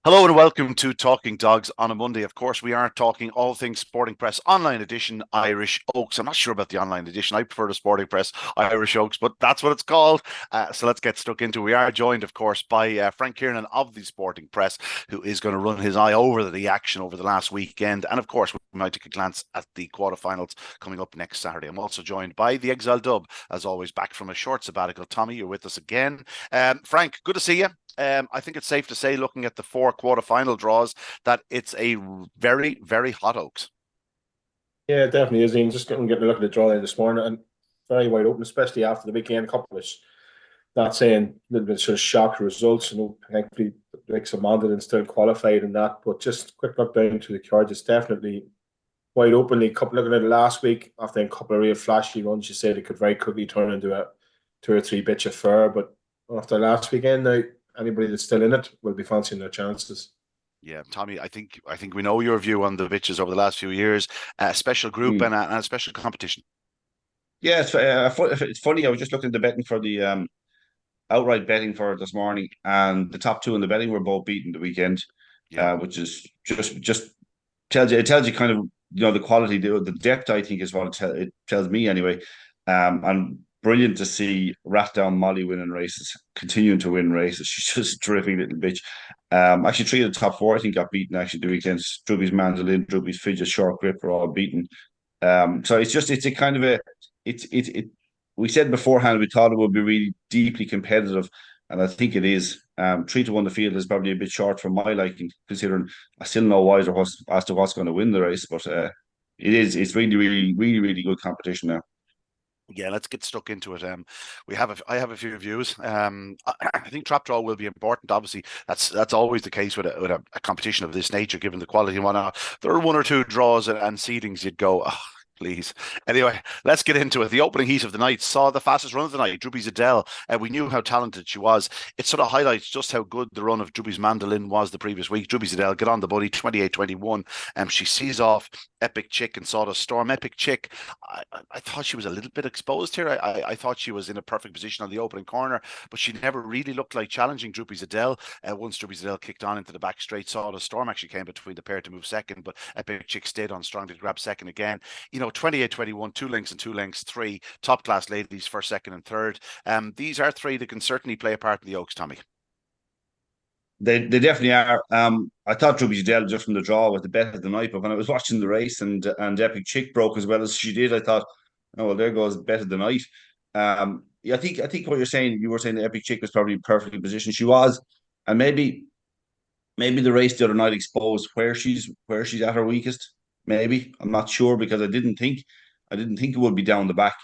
Hello and welcome to Talking Dogs on a Monday. Of course, we are talking all things Sporting Press Online Edition Irish Oaks. I'm not sure about the online edition. I prefer the Sporting Press Irish Oaks, but that's what it's called. So let's get stuck into it. We are joined, of course, by Frank Kiernan of the Sporting Press, who is going to run his eye over the action over the last weekend. And of course, we might take a glance at the quarterfinals coming up next Saturday. I'm also joined by the Exile Dub, as always, back from a short sabbatical. Tommy, you're with us again. Frank, good to see you. I think it's safe to say, looking at the four quarterfinal draws, that it's a very, very hot Oaks. Yeah, it definitely is. Ian. Just getting a look at the draw there this morning and very wide open, especially after the weekend. Couple of not saying a little bit sort of shock results. Thankfully, like some Monaghan still qualified in that, but just quick look down to the cards. It's definitely wide openly. Couple looking at it last week after a couple of real flashy runs, you said it could very quickly turn into a two or three bitch affair. But after last weekend, now anybody that's still in it will be fancying their chances. Yeah, Tommy, I think we know your view on the bitches over the last few years. A special group Hmm. and a special competition. Yeah, it's funny. I was just looking at the betting for the outright betting for it this morning, and the top two in the betting were both beaten the weekend, Yeah, which is just tells you kind of the quality, the depth. I think is what it tells me anyway. And brilliant to see Ratdown Molly winning races, continuing to win races. She's just a terrific little bitch. Actually, three of the top four I think got beaten actually the weekend. Drewby's Mandolin, Drewby's Fidget, Short Grip were all beaten. So it's a kind of a it. We said beforehand we thought it would be really deeply competitive, and I think it is. 3-1 the field is probably a bit short for my liking, considering I still know wiser as to what's going to win the race, but it is. It's really, really, really, really good competition now. yeah. Let's get stuck into it. I have a few views. I think trap draw will be important. Obviously, that's always the case with a competition of this nature, given the quality and whatnot. There are one or two draws and seedings you'd go, oh, please. Anyway, let's get into it. The opening heat of the night saw the fastest run of the night, Drewby's Adele. We knew how talented she was. It sort of highlights just how good the run of Drewby's Mandolin was the previous week. Drewby's Adele, get on the buddy, 28-21. She sees off Epic Chick and Sawdust Storm. Epic Chick, I thought she was a little bit exposed here. I thought she was in a perfect position on the opening corner, but she never really looked like challenging Drewby's Adele. Once Drewby's Adele kicked on into the back straight, Sawdust Storm actually came between the pair to move second, but Epic Chick stayed on strong to grab second again. 28-21, 2 lengths and 2 lengths, three top class ladies for second and third. These are three that can certainly play a part in the Oaks, Tommy. They definitely are. I thought Ruby's Dell just from the draw was the bet of the night, but when I was watching the race and Epic Chick broke as well as she did, I thought, oh well, there goes bet of the night. Yeah, I think what you were saying the Epic Chick was probably perfectly positioned. She was, and maybe the race the other night exposed where she's at her weakest. Maybe I'm not sure because I didn't think it would be down the back.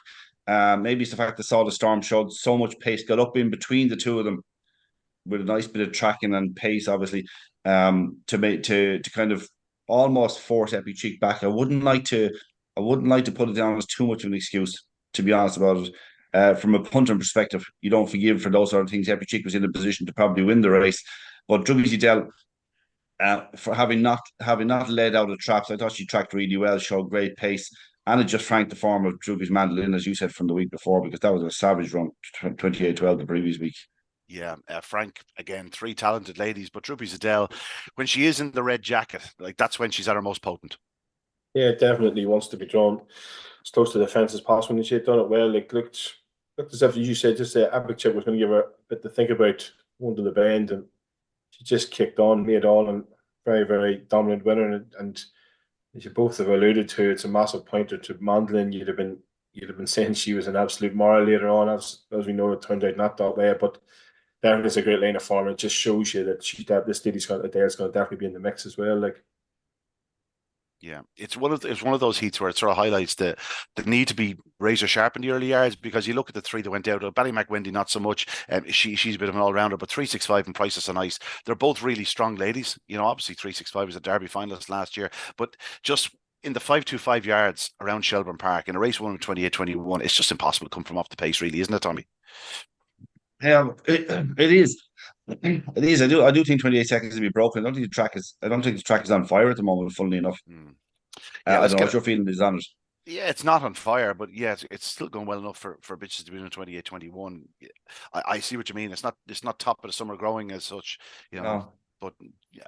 Maybe it's the fact that saw the storm showed so much pace, got up in between the two of them with a nice bit of tracking and pace, obviously, to kind of almost force Epi Cheek back. I wouldn't like to put it down as too much of an excuse, to be honest about it. From a punting perspective, you don't forgive for those sort of things. Epi Cheek was in a position to probably win the race, but Druggy Dell, for having not led out of traps, I thought she tracked really well, showed great pace, and it just franked the form of Druggy's Mandolin, as you said from the week before, because that was a savage run, 28-12 the previous week. Yeah, Frank, again, three talented ladies, but Droopy Adele, when she is in the red jacket, like that's when she's at her most potent. Yeah, it definitely wants to be drawn as close to the fence as possible. And she had done it well. Like looked as if you said just Epic Chip was going to give her a bit to think about under the bend, and she just kicked on, made all, and very very dominant winner. And as you both have alluded to, it's a massive pointer to Mandolin. You'd have been saying she was an absolute moral later on, as we know it turned out not that way, but. Definitely is a great line of form. It just shows you that this lady's got Adele's going to definitely be in the mix as well. Like Yeah, it's one of those heats where it sort of highlights the need to be razor sharp in the early yards, because you look at the three that went out. Ballymac Wendy not so much. She's a bit of an all rounder, but 365 and Prices on Ice, they're both really strong ladies. Obviously 365 was a Derby finalist last year, but just in the 525 yards around Shelbourne Park in a race 1 28-21, it's just impossible to come from off the pace, really, isn't it, Tommy? Yeah, it is. It is. I do think 28 seconds to be broken. I don't think the track is on fire at the moment. Funnily enough, Hmm. Yeah, I let's don't know get what your feeling is on it. Yeah, it's not on fire, but yeah, it's still going well enough for bitches to be doing 28-21. I see what you mean. It's not top of the summer growing as such, you know. No. But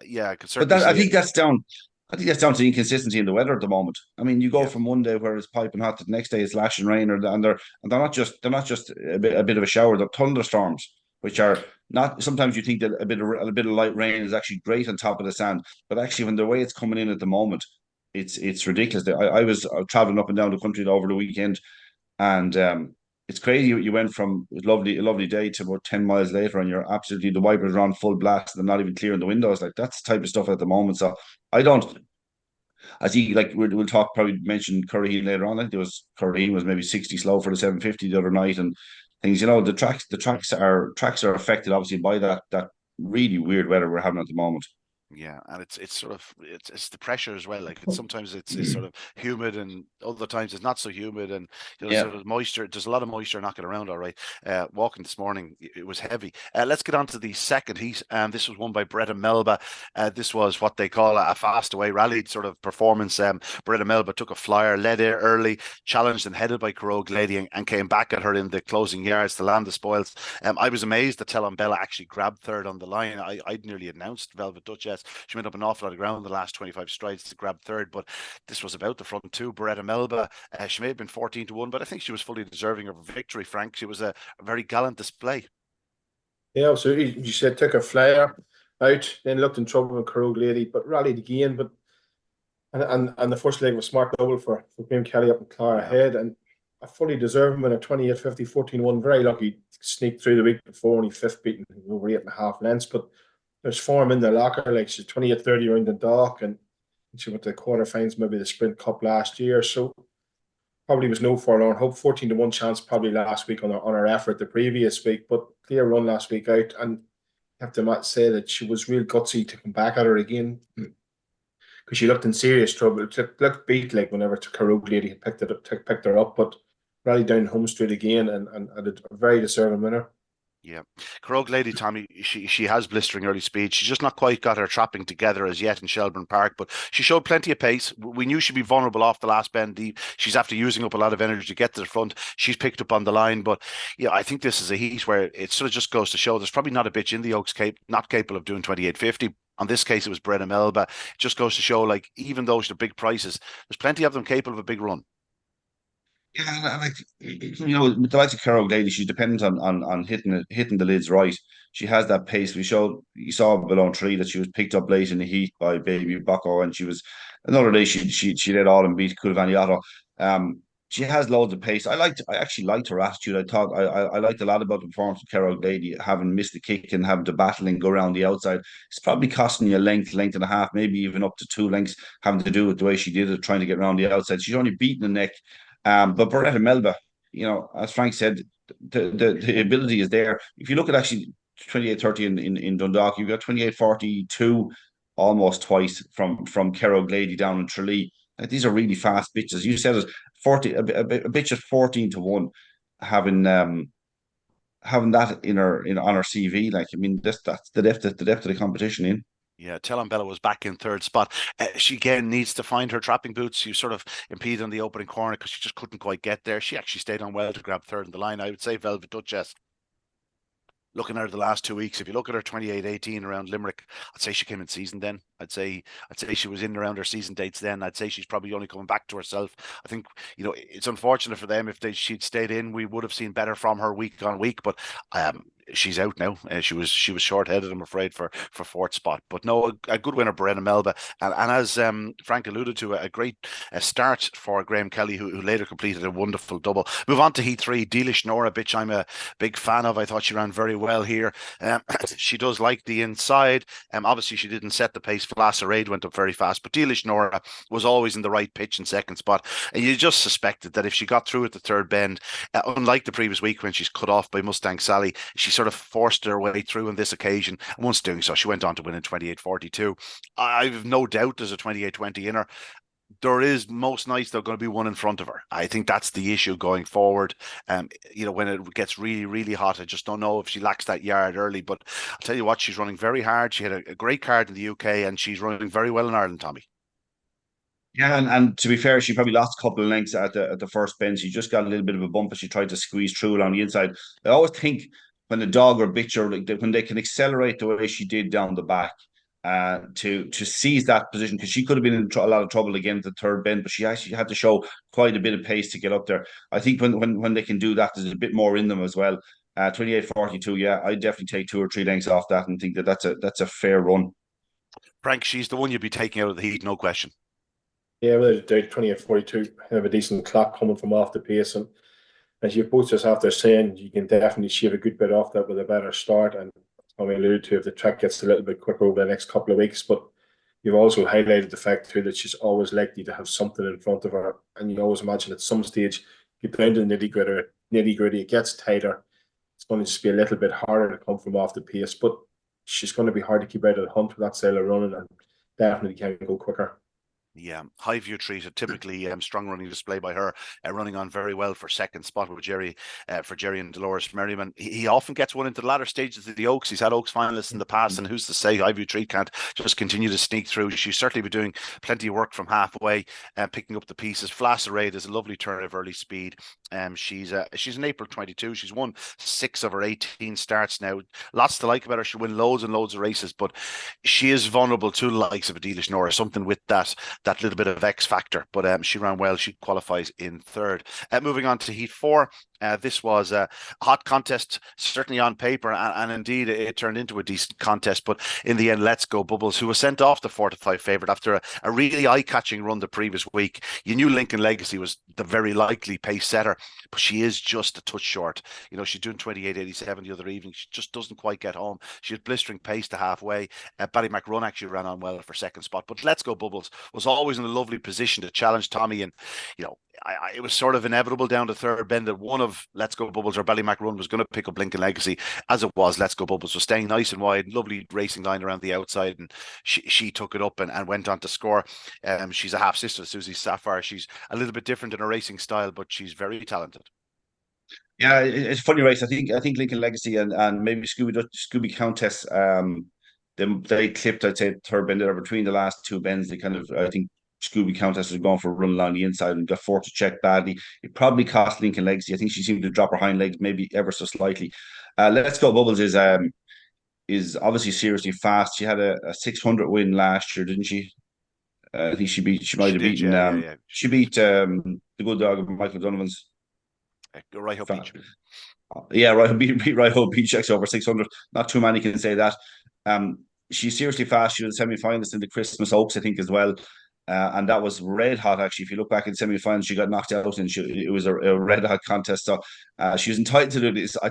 yeah, I could But certainly I see think it. that's down. I think that's down to the inconsistency in the weather at the moment. I mean, you go Yeah, from one day where it's piping hot to the next day it's lashing rain, and they're not just a bit of a shower. They're thunderstorms, which are not. Sometimes you think that a bit of light rain is actually great on top of the sand, but actually, when the way it's coming in at the moment, it's ridiculous. I was traveling up and down the country over the weekend, and it's crazy. You went from a lovely day to about 10 miles later, and you're absolutely the wipers are on full blast. They're not even clearing the windows. Like that's the type of stuff at the moment. So I don't. I see. Like we'll talk. Probably mention Curraheen later on. I think there was Curraheen was maybe 60 slow for the 750 the other night, and things. You know, the tracks are affected obviously by that really weird weather we're having at the moment. yeah, and it's sort of it's the pressure as well. Like it's sometimes it's sort of humid, and other times it's not so humid, and Yeah. sort of moisture. There's a lot of moisture knocking around. All right, walking this morning, it was heavy. Let's get on to the second heat. This was won by Bretta Melba. This was what they call a fast away rallied sort of performance. Bretta Melba took a flyer, led it early, challenged and headed by Carrogue Lady, and came back at her in the closing yards to land the spoils. I was amazed that Telon Bella actually grabbed third on the line. I'd nearly announced Velvet Duchess. She went up an awful lot of ground in the last 25 strides to grab third, but this was about the front two. Beretta Melba, she may have been 14-1, but I think she was fully deserving of a victory, Frank. She was a very gallant display. Yeah, so you said took a flyer out, then looked in trouble with Carrogue Lady, but rallied again. But and the first leg was smart double for Graham Kelly up in Clara Yeah. Head, and a fully deserving win at 28-50, 14-1. Very lucky to sneak through the week before, only fifth beaten over 8.5 lengths. But there's form in the locker, like she's 28-30 around the dock, and she went to the quarterfinals, maybe the Sprint Cup last year. So probably was no forlorn hope. 14-1 chance probably last week on her effort the previous week, but clear run last week out. And I have to say that she was real gutsy to come back at her again, because she looked in serious trouble. It looked beat like whenever Carrogue Lady had picked her up, but rallied down home straight again, and a very deserving winner. Yeah, Carrogue Lady, Tommy, she has blistering early speed. She's just not quite got her trapping together as yet in Shelbourne Park, but she showed plenty of pace. We knew she'd be vulnerable off the last bend. She's after using up a lot of energy to get to the front. She's picked up on the line, but yeah, I think this is a heat where it sort of just goes to show there's probably not a bitch in the Oaks not capable of doing 28-50. On this case, it was Brenna Melba. It just goes to show, like, even though they're big prices, there's plenty of them capable of a big run. Yeah, like with the likes of Carol Daly, she's dependent on hitting the lids right. She has that pace. You saw below Tralee that she was picked up late in the heat by Baby Bucko, and she was another day she led all and beat Culvaniato. She has loads of pace. I actually liked her attitude. I liked a lot about the performance of Carol Daly, having missed the kick and having to battle and go around the outside. It's probably costing you a length and a half, maybe even up to 2 lengths, having to do with the way she did it, trying to get around the outside. She's only beaten the neck. But Beretta Melba, as Frank said, the ability is there. If you look at actually 28-30 in Dundalk, you've got 28-42 almost twice from Carrogue Lady down in Tralee. Like, these are really fast bitches. You said it, 40 a bitch at 14-1, having that on her CV. Like, I mean, that's the depth of the competition in. Yeah, Telon Bella was back in third spot. She again needs to find her trapping boots. She sort of impeded on the opening corner because she just couldn't quite get there. She actually stayed on well to grab third in the line. I would say Velvet Duchess, looking at her the last 2 weeks, if you look at her 28-18 around Limerick, I'd say she came in season then. I'd say she was in around her season dates then. I'd say she's probably only coming back to herself. I think, it's unfortunate for them. If she'd stayed in, we would have seen better from her week on week, but she's out now. She was short-headed, I'm afraid, for fourth spot. But no, a good winner, Brenna Melba, and as Frank alluded to, a great start for Graham Kelly, who later completed a wonderful double. Move on to Heat 3. Dealish Nora, bitch I'm a big fan of. I thought she ran very well here. She does like the inside. Obviously she didn't set the pace. Flasser went up very fast, but Dealish Nora was always in the right pitch in second spot, and you just suspected that if she got through at the third bend, unlike the previous week when she's cut off by Mustang Sally, she sort of forced her way through on this occasion, and once doing so, she went on to win in 28-42. I've no doubt there's a 28-20 in her. There is most nights they're going to be one in front of her. I think that's the issue going forward. When it gets really, really hot, I just don't know if she lacks that yard early. But I'll tell you what, she's running very hard. She had a great card in the UK, and she's running very well in Ireland, Tommy. Yeah, and to be fair, she probably lost a couple of lengths at the first bend. She just got a little bit of a bump as she tried to squeeze through along the inside. I always think when a dog or bitch, or like when they can accelerate the way she did down the back, to seize that position, because she could have been in a lot of trouble again at the third bend, but she actually had to show quite a bit of pace to get up there. I think when they can do that, there's a bit more in them as well. 28.42, yeah, I definitely take 2 or 3 lengths off that and think that that's a fair run. Frank, she's the one you'd be taking out of the heat, no question. Yeah, without a doubt, 28.42, have a decent clock coming from off the pace, and as you both just after saying, you can definitely shave a good bit off that with a better start. And I alluded to if the track gets a little bit quicker over the next couple of weeks, but you've also highlighted the fact too that she's always likely to have something in front of her, and you always imagine at some stage, get down to the nitty gritty, it gets tighter. It's going to just be a little bit harder to come from off the pace, but she's going to be hard to keep out of the hunt with that style of running, and definitely can go quicker. Yeah, high view treat, a typically strong running display by her, running on very well for second spot with Jerry, for Jerry and Dolores Merriman. He often gets one into the latter stages of the Oaks. He's had Oaks finalists in the past, and who's to say high view treat can't just continue to sneak through. She's certainly been doing plenty of work from halfway, picking up the pieces. Flash Array, there's a lovely turn of early speed. She's an April 22. She's won 6 of her 18 starts now. Lots to like about her. She'll win loads and loads of races, but she is vulnerable to the likes of Adela Schnorr, something with that little bit of X factor, but she ran well. She qualifies in third. Moving on to Heat 4. This was a hot contest, certainly on paper, and indeed it turned into a decent contest. But in the end, Let's Go Bubbles, who was sent off the 4-5 favourite after a really eye-catching run the previous week. You knew Lincoln Legacy was the very likely pace setter, but she is just a touch short. You know, she's doing 28.87 the other evening. She just doesn't quite get home. She had blistering pace to halfway. Ballymac Run actually ran on well for second spot, but Let's Go Bubbles was always in a lovely position to challenge Tommy, and you know, it was sort of inevitable down the third bend that one of Let's Go Bubbles or Ballymac Run was going to pick up Lincoln Legacy. As it was, Let's Go Bubbles was staying nice and wide, lovely racing line around the outside, and she took it up and went on to score. She's a half sister of Susie Sapphire. She's a little bit different in her racing style, but she's very talented. Yeah, it's a funny race. I think Lincoln Legacy and maybe Scooby Countess, they clipped, I'd say, third bend there between the last 2 bends. They kind of, I think Scooby Countess was going for a run along the inside and got forced to check badly. It probably cost Lincoln Legacy. I think she seemed to drop her hind legs maybe ever so slightly. Let's Go Bubbles is obviously seriously fast. She had a 600 win last year, didn't she? I think she might have beaten yeah. She beat the good dog of Michael Donovan's. Right Hope Beach. Yeah, right. Beat Right Hope Beach X over 600. Not too many can say that. She's seriously fast. She was a semi-finalist in the Christmas Oaks, I think, as well. And that was red hot, actually. If you look back in semi-finals, she got knocked out, and it was a red hot contest. So she was entitled to do this. I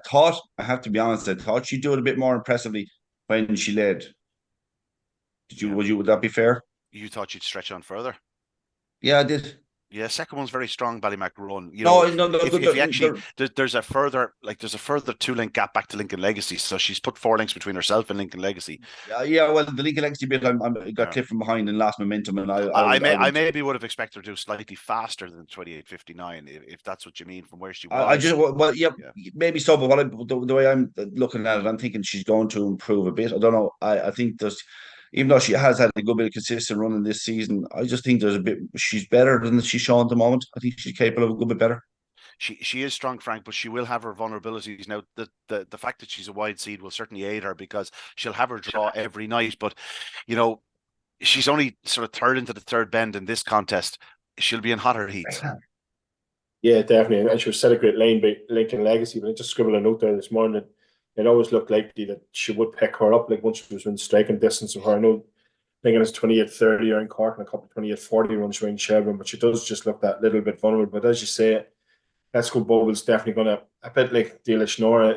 have to be honest, I thought she'd do it a bit more impressively when she led. Would that be fair? You thought she'd stretch on further? Yeah, I did. Yeah, second one's very strong, Ballymac Run. You No, know, no, if you actually, there's a further 2-link gap back to Lincoln Legacy. So she's put 4 links between herself and Lincoln Legacy. Yeah, well, the Lincoln Legacy bit, I got clipped from behind and lost momentum, and I maybe would have expected her to do slightly faster than 28.59, if that's what you mean from where she was. Yeah, maybe so. But the way I'm looking at it, I'm thinking she's going to improve a bit. I don't know. I think there's. Even though she has had a good bit of consistent running this season, I just think she's better than she's shown at the moment. I think she's capable of a good bit better. She is strong, Frank, but she will have her vulnerabilities. Now, the fact that she's a wide seed will certainly aid her, because she'll have her draw every night. But, you know, she's only sort of third into the third bend in this contest. She'll be in hotter heats. Yeah, definitely. And she was set a great lane by Lincoln Legacy, but I just scribbled a note there this morning. It always looked likely that she would pick her up, like once she was in striking distance of her. I know Lincoln is 28.30 around Cork and a couple of 28.40 runs around Shelbourne, but she does just look that little bit vulnerable. But as you say, Let's Go Bubbles definitely going to, a bit like Adela Schnorr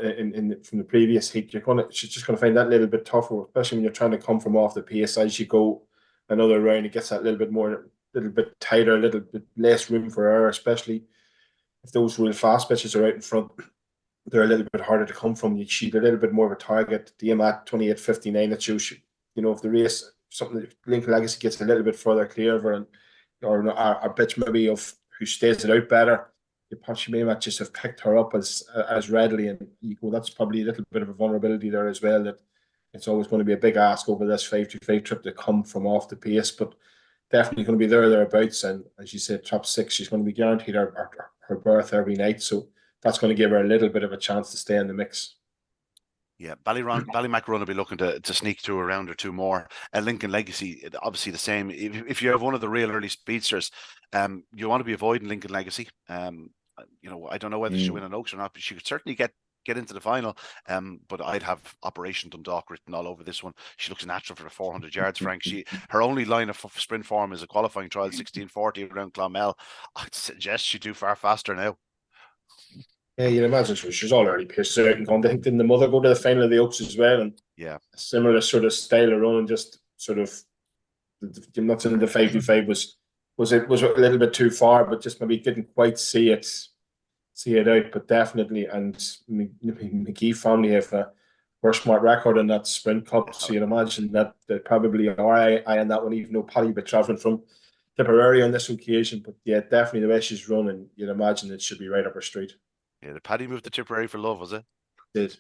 from the previous heat, she's just going to find that little bit tougher, especially when you're trying to come from off the pace. As you go another round, it gets that little bit tighter, a little bit less room for her, especially if those real fast pitches are out in front. They're a little bit harder to come from. She's a little bit more of a target. DM at 28.59, it shows, if the race, something Lincoln Legacy gets a little bit further clear of her, or a bitch maybe of who stays it out better, she may not just have picked her up as readily. And that's probably a little bit of a vulnerability there as well, that it's always going to be a big ask over this 5-2-5 trip to come from off the pace, but definitely going to be thereabouts. And as you said, top 6, she's going to be guaranteed her berth every night. So that's going to give her a little bit of a chance to stay in the mix. Yeah, Ballymac Run will be looking to sneak through a round or two more. Lincoln Legacy, obviously the same. If you have one of the real early speedsters, you want to be avoiding Lincoln Legacy. I don't know whether she'll win an Oaks or not, but she could certainly get into the final. But I'd have Operation Dundalk written all over this one. She looks natural for the 400 yards, Frank. Her only line of sprint form is a qualifying trial 16:40 around Clonmel. I'd suggest she do far faster now. Yeah, you'd imagine she's already pissed out and gone. Didn't the mother go to the final of the Oaks as well? And yeah, a similar sort of style of running, just sort of. I'm not saying the 55 was a little bit too far, but just maybe didn't quite see it out. But definitely, and McGee family have a first smart record in that sprint cup, so you'd imagine that they probably are eyeing that one, even though Paddy will be travelling from Tipperary on this occasion. But yeah, definitely the way she's running, you'd imagine it should be right up her street. Yeah, the Paddy moved to Tipperary for love, was it? Did.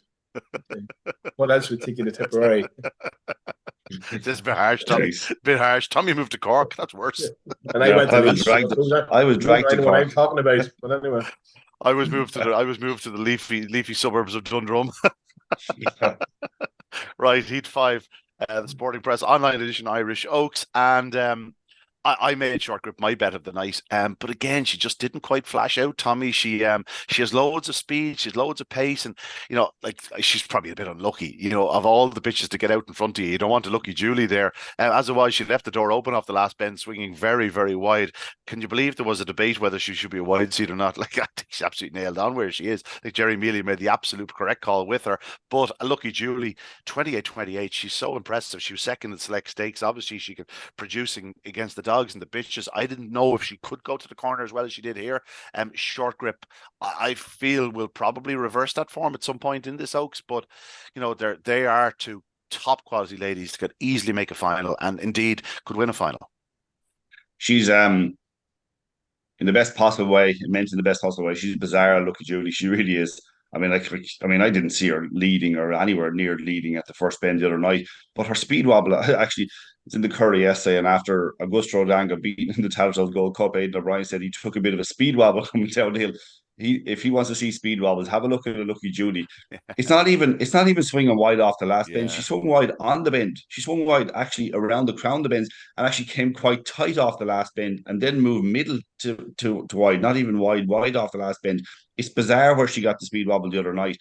What else would take you to Tipperary? This is a bit harsh, Tommy. Bit harsh. Tommy moved to Cork. That's worse. And I went to Leeds. I was dragged to Cork. What I'm talking about. But anyway, I was moved to the leafy suburbs of Dundrum. Right, Heat 5, the Sporting Press Online Edition Irish Oaks, and I made Short Grip my bet of the night, but again, she just didn't quite flash out, Tommy. She has loads of speed, she's loads of pace, and she's probably a bit unlucky. Of all the bitches to get out in front of you, you don't want to Lucky Julie there. As it was, she left the door open off the last bend, swinging very, very wide. Can you believe there was a debate whether she should be a wide seat or not? I think she's absolutely nailed on where she is. I think Jerry Mealy made the absolute correct call with her. But a Lucky Julie, 28-28, she's so impressive. She was second in select stakes. Obviously, she could producing against the dogs and the bitches. I didn't know if she could go to the corner as well as she did here. Short Grip, I feel, will probably reverse that form at some point in this Oaks, but they are two top quality ladies that could easily make a final and indeed could win a final. She's in the best possible way, meant in the best possible way. She's bizarre, Lucky Julie. She really is. I mean, I didn't see her leading or anywhere near leading at the first bend the other night, but her speed wobble, actually, it's in the Curry essay, and after Augusto Rodanga beating in the Tattersalls Gold Cup, Aidan O'Brien said he took a bit of a speed wobble coming down the hill. If he wants to see speed wobbles, have a look at a Lucky Julie. It's not even swinging wide off the last bend. She swung wide on the bend. She swung wide actually around the crown of the bends and actually came quite tight off the last bend and then moved middle to wide, not even wide off the last bend. It's bizarre where she got the speed wobble the other night.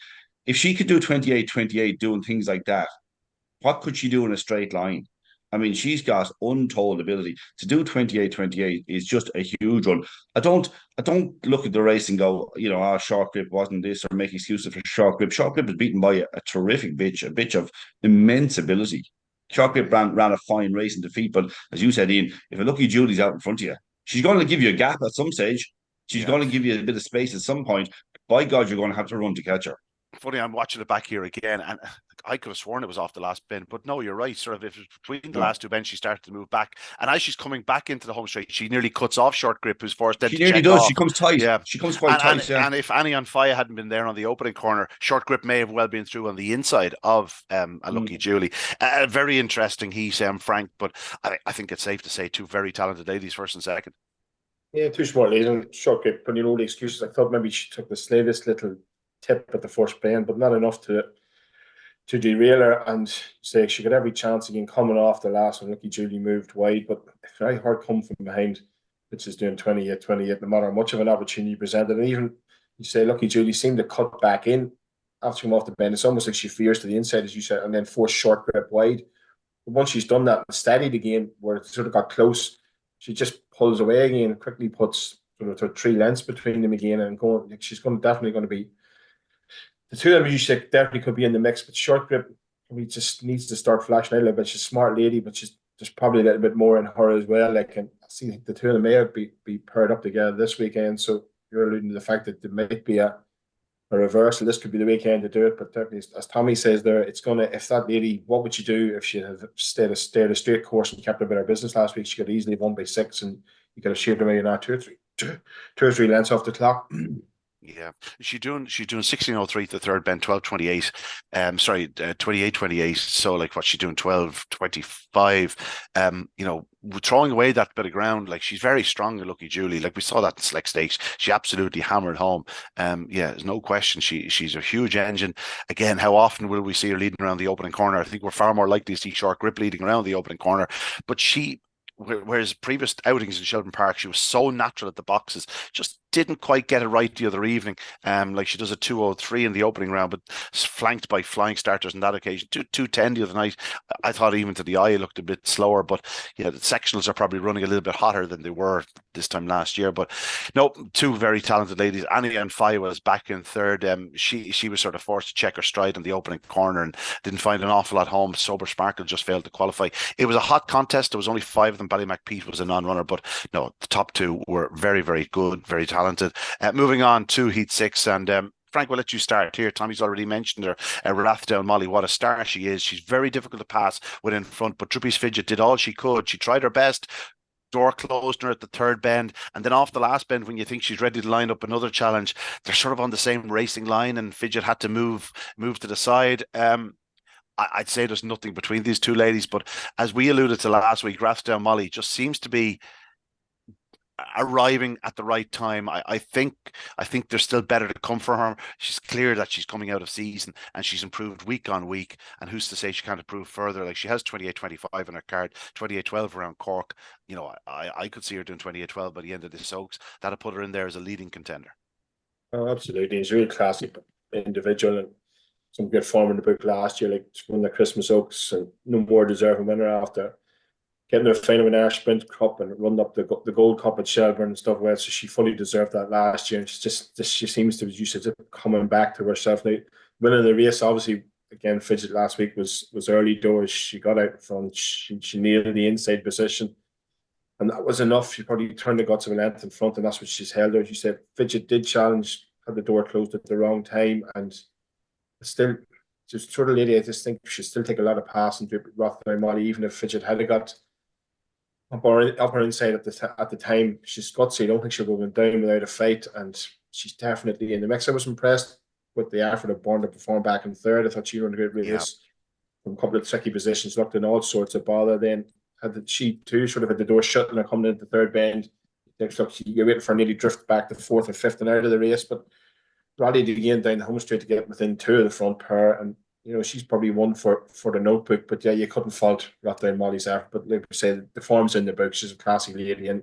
If she could do 28-28 doing things like that, what could she do in a straight line? I mean, she's got untold ability. To do 28-28 is just a huge run. I don't look at the race and go, Short Grip wasn't this, or make excuses for Short Grip. Short Grip was beaten by a terrific bitch, a bitch of immense ability. Short Grip ran a fine race in defeat, but as you said, Ian, if a Lucky Julie's out in front of you, she's going to give you a gap at some stage. She's going to give you a bit of space at some point. By God, you're going to have to run to catch her. Funny, I'm watching it back here again, and I could have sworn it was off the last bend, but no, you're right. Sort of, if it was between the last two bends, she started to move back, and as she's coming back into the home straight, she nearly cuts off Short Grip, who's forced then. She nearly does. Off. She comes tight. Yeah, she comes quite tight. And if Annie on Fire hadn't been there on the opening corner, Short Grip may have well been through on the inside of a Lucky Julie. Very interesting, Frank, but I think it's safe to say two very talented ladies, first and second. Yeah, two smart ladies, and Short Grip. But the excuses. I thought maybe she took the slightest little tip at the first bend, but not enough to derail her, and say she got every chance again coming off the last one. Lucky Julie moved wide, but very hard come from behind, which is doing 28-28, no matter how much of an opportunity presented. And even you say Lucky Julie seemed to cut back in after coming off the bend. It's almost like she fears to the inside, as you said, and then force Short Grip wide. But once she's done that and steadied again, where it sort of got close, she just pulls away again and quickly puts sort of 3 lengths between them again, and she's definitely going to be. The two of them, you said, definitely could be in the mix, but Short Grip, just needs to start flashing out a little bit. She's a smart lady, but there's probably a little bit more in her as well. And I see the two of them may be paired up together this weekend. So you're alluding to the fact that there might be a reversal. This could be the weekend to do it. But definitely, as Tommy says there, it's going to, if that lady, what would you do if she had stayed a straight course and kept a bit of business last week? She could easily have won by 6, and you could have shaved her maybe now two or three lengths off the clock. Yeah, she's doing 16:03 to the third bend, 12:28. Sorry, 28:28. So like what she's doing, 12:25. Throwing away that bit of ground, like she's very strong and lucky Julie. Like we saw that in Select Stakes. She absolutely hammered home. Yeah, there's no question she's a huge engine. Again, how often will we see her leading around the opening corner? I think we're far more likely to see Short Grip leading around the opening corner, but whereas previous outings in Shelbourne Park, she was so natural at the boxes, just didn't quite get it right the other evening. Like she does a 2:03 in the opening round, but flanked by flying starters on that occasion. 2:10 the other night. I thought even to the eye it looked a bit slower, but yeah, the sectionals are probably running a little bit hotter than they were this time last year. But no, two very talented ladies. Annie and Fai was back in third. She was sort of forced to check her stride in the opening corner and didn't find an awful lot home. Sober Sparkle just failed to qualify. It was a hot contest. There was only five of them. Ballymacpeat was a non-runner, but no, the top two were very, very good, very talented. Moving on to Heat 6, and Frank, we'll let you start here. Tommy's already mentioned her, Rathdown Molly. What a star she is. She's very difficult to pass with in front, but Droopy's Fidget did all she could. She tried her best. Door closed her at the third bend, and then off the last bend, when you think she's ready to line up another challenge, they're sort of on the same racing line, and Fidget had to move to the side. I'd say there's nothing between these two ladies, but as we alluded to last week, Rathdown Molly just seems to be arriving at the right time. I think there's still better to come for her. She's clear that she's coming out of season and she's improved week on week. And who's to say she can't improve further? Like she has 28:25 on her card, 28:12 around Cork. I could see her doing 28:12 by the end of this Oaks. That'll put her in there as a leading contender. Oh, absolutely. He's a really classy individual and some good form in the book last year, like won the Christmas Oaks and no more deserving winner after getting a final in Irish Sprint Cup and run up the Gold Cup at Shelbourne and stuff. Well, so she fully deserved that last year, and she seems to, as you said, coming back to herself now. Winning the race, obviously, again, Fidget last week was early doors. She got out front. She nailed the inside position, and that was enough. She probably turned the guts of a length in front, and that's what she's held out. You said Fidget did challenge, had the door closed at the wrong time, and still. Just sort of lady, I just think she still take a lot of passing to Rothwell Molly, even if Fidget had got up her inside at the time. She's gutsy. I don't think she'll go down without a fight, and she's definitely in the mix. I was impressed with the effort of Born to perform back in third. I thought she ran a great race from a couple of tricky positions, looked in all sorts of bother. Then she too sort of had the door shut and coming into the third bend. You're waiting for nearly drift back to fourth or fifth and out of the race, but rallied again down the home straight to get within two of the front pair. And she's probably one for the notebook, but yeah, you couldn't fault Rathdown Molly's effort. But like we said, the form's in the book. She's a classy lady, and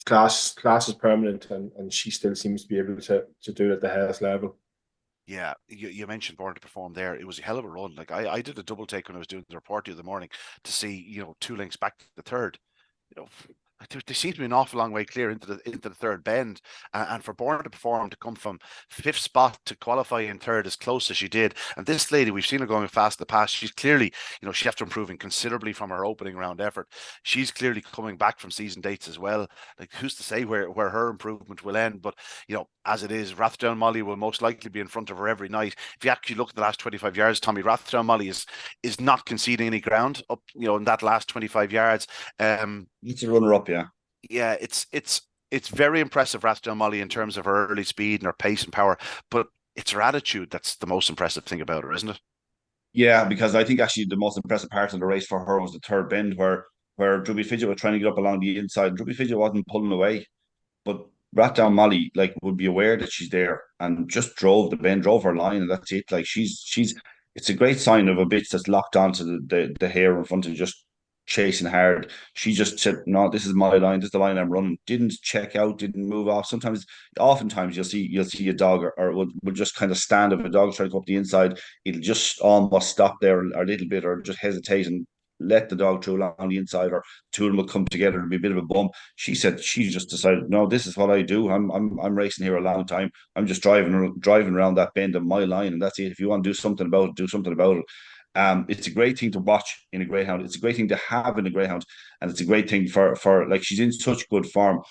class is permanent, and she still seems to be able to do it at the highest level. Yeah, you mentioned Born to Perform there. It was a hell of a run. Like I did a double take when I was doing the report the other morning to see, 2 lengths back to the third. They seem to be an awful long way clear into the third bend, and for Born to Perform to come from fifth spot to qualify in third as close as she did. And this lady, we've seen her going fast in the past. She's clearly, she after improving considerably from her opening round effort. She's clearly coming back from season dates as well. Like who's to say where her improvement will end? But as it is, Rathdown Molly will most likely be in front of her every night. If you actually look at the last 25 yards, Tommy, Rathdown Molly is not conceding any ground up, in that last 25 yards. It's a runner up, yeah. Yeah, it's very impressive, Rathdown Molly, in terms of her early speed and her pace and power, but it's her attitude that's the most impressive thing about her, isn't it? Yeah, because I think actually the most impressive part of the race for her was the third bend where Droopy Fidget was trying to get up along the inside. Droopy Fidget wasn't pulling away, but Rathdown Molly would be aware that she's there and just drove the bend, drove her line, and that's it. Like she's it's a great sign of a bitch that's locked onto the hair in front and just chasing hard. She just said, "No, this is my line. This is the line I'm running." Didn't check out, didn't move off. Oftentimes, you'll see a dog or will just kind of stand if a dog's trying to go up the inside. It'll just almost stop there a little bit, or just hesitate and let the dog through along the inside, or two of them will come together and be a bit of a bump. She said she just decided, no, this is what I do. I'm racing here a long time. I'm just driving around that bend on my line, and that's it. If you want to do something about it, do something about it. It's a great thing to watch in a greyhound. It's a great thing to have in a greyhound, and it's a great thing for like she's in such good form.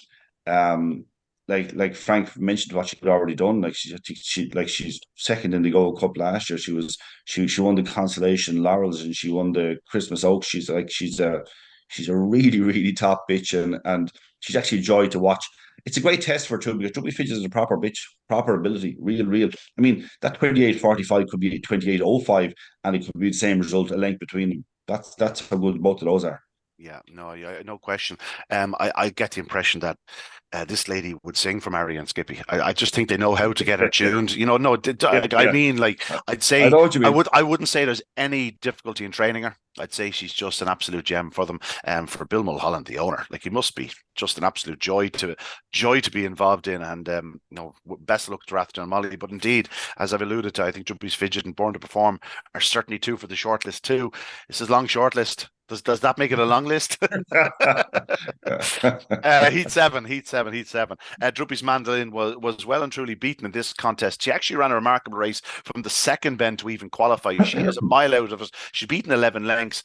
Like Frank mentioned what she'd already done. Like she's second in the Gold Cup last year. She won the Consolation Laurels and she won the Christmas Oaks. She's a really really top bitch, and she's actually a joy to watch. it's a great test for True, because True Fidget is a proper bitch, proper ability, real. I mean, that 28.45 could be 28.05, and it could be the same result, a length between them. That's how good both of those are. Yeah, no question. I get the impression that this lady would sing for Mary and Skippy. I just think they know how to get her tuned. No, I mean, like, I'd I say know what you mean. I wouldn't say there's any difficulty in training her. I'd say she's just an absolute gem for them. For Bill Mulholland, the owner, like, he must be just an absolute joy to be involved in. And best of luck to Rathdown and Molly. But indeed, as I've alluded to, I think Jumpy's Fidget and Born to Perform are certainly two for the shortlist too. This is long shortlist. Does that make it a long list? Heat seven. Druppy's Mandolin was well and truly beaten in this contest. She actually ran a remarkable race from the second bend to even qualify. She is a mile out of it. She's beaten 11 lengths.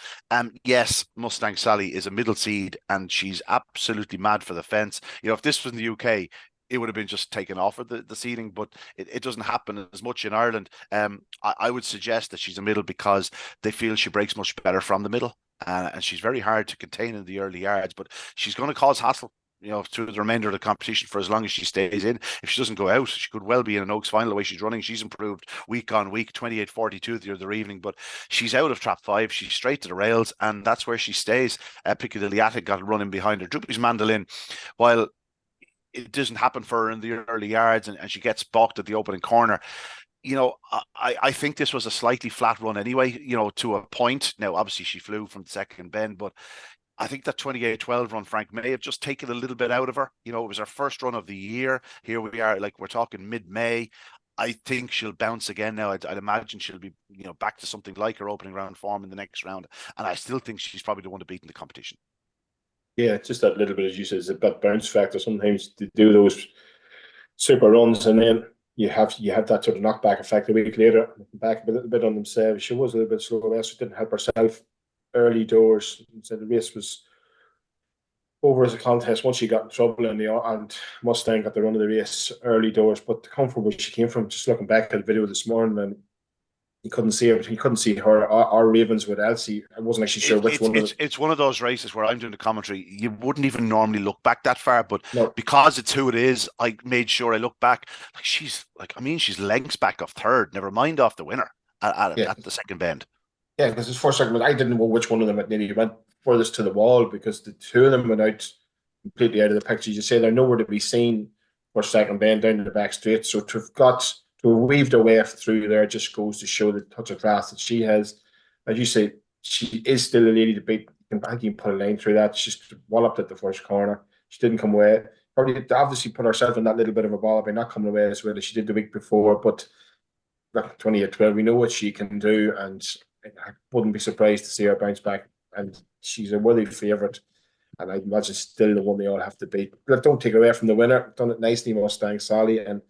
Yes, Mustang Sally is a middle seed, and she's absolutely mad for the fence. If this was in the UK, it would have been just taken off of the seeding, but it doesn't happen as much in Ireland. I would suggest that she's a middle because they feel she breaks much better from the middle. And she's very hard to contain in the early yards, but she's going to cause hassle, through the remainder of the competition for as long as she stays in. If she doesn't go out, she could well be in an Oaks final the way she's running. She's improved week on week, 28.42 the other evening, but she's out of trap 5. She's straight to the rails, and that's where she stays. Piccadilly Attic got running behind her. Druppy's Mandolin, while it doesn't happen for her in the early yards, and she gets balked at the opening corner, I think this was a slightly flat run anyway, to a point. Now, obviously, she flew from the second bend, but I think that 28.12 run, Frank, may have just taken a little bit out of her. It was her first run of the year. Here we are, like, we're talking mid-May. I think she'll bounce again now. I'd imagine she'll be, back to something like her opening round form in the next round. And I still think she's probably the one to beat in the competition. Yeah, just that little bit, as you said, is a bit bounce factor. Sometimes to do those super runs, and then you have that sort of knockback effect a week later, back a little bit on themselves. She was a little bit slow there, so didn't help herself early doors. So the race was over as a contest once she got in trouble, and Mustang got the run of the race early doors. But to come from where she came from, just looking back at the video this morning, and you couldn't see her. He couldn't see her or Ravens with Elsie. I wasn't actually sure which one. It's one of those races where I'm doing the commentary. You wouldn't even normally look back that far, but no, because it's who it is, I made sure I looked back. She's lengths back off third. Never mind off the winner at the second bend. Yeah, because it's first second, I didn't know which one of them nearly went furthest to the wall, because the two of them went out completely out of the picture. You say they're nowhere to be seen for second bend down to the back straight. So to have weaved her way through there just goes to show the touch of class that she has. As you say, she is still a lady to beat. I can put a line through that. She's walloped at the first corner. She didn't come away. Probably obviously put herself in that little bit of a ball by not coming away as well as she did the week before. But 28-12, we know what she can do, and I wouldn't be surprised to see her bounce back. And she's a worthy favourite, and I imagine still the one they all have to beat. But don't take away from the winner. Done it nicely, Mustang Sally, and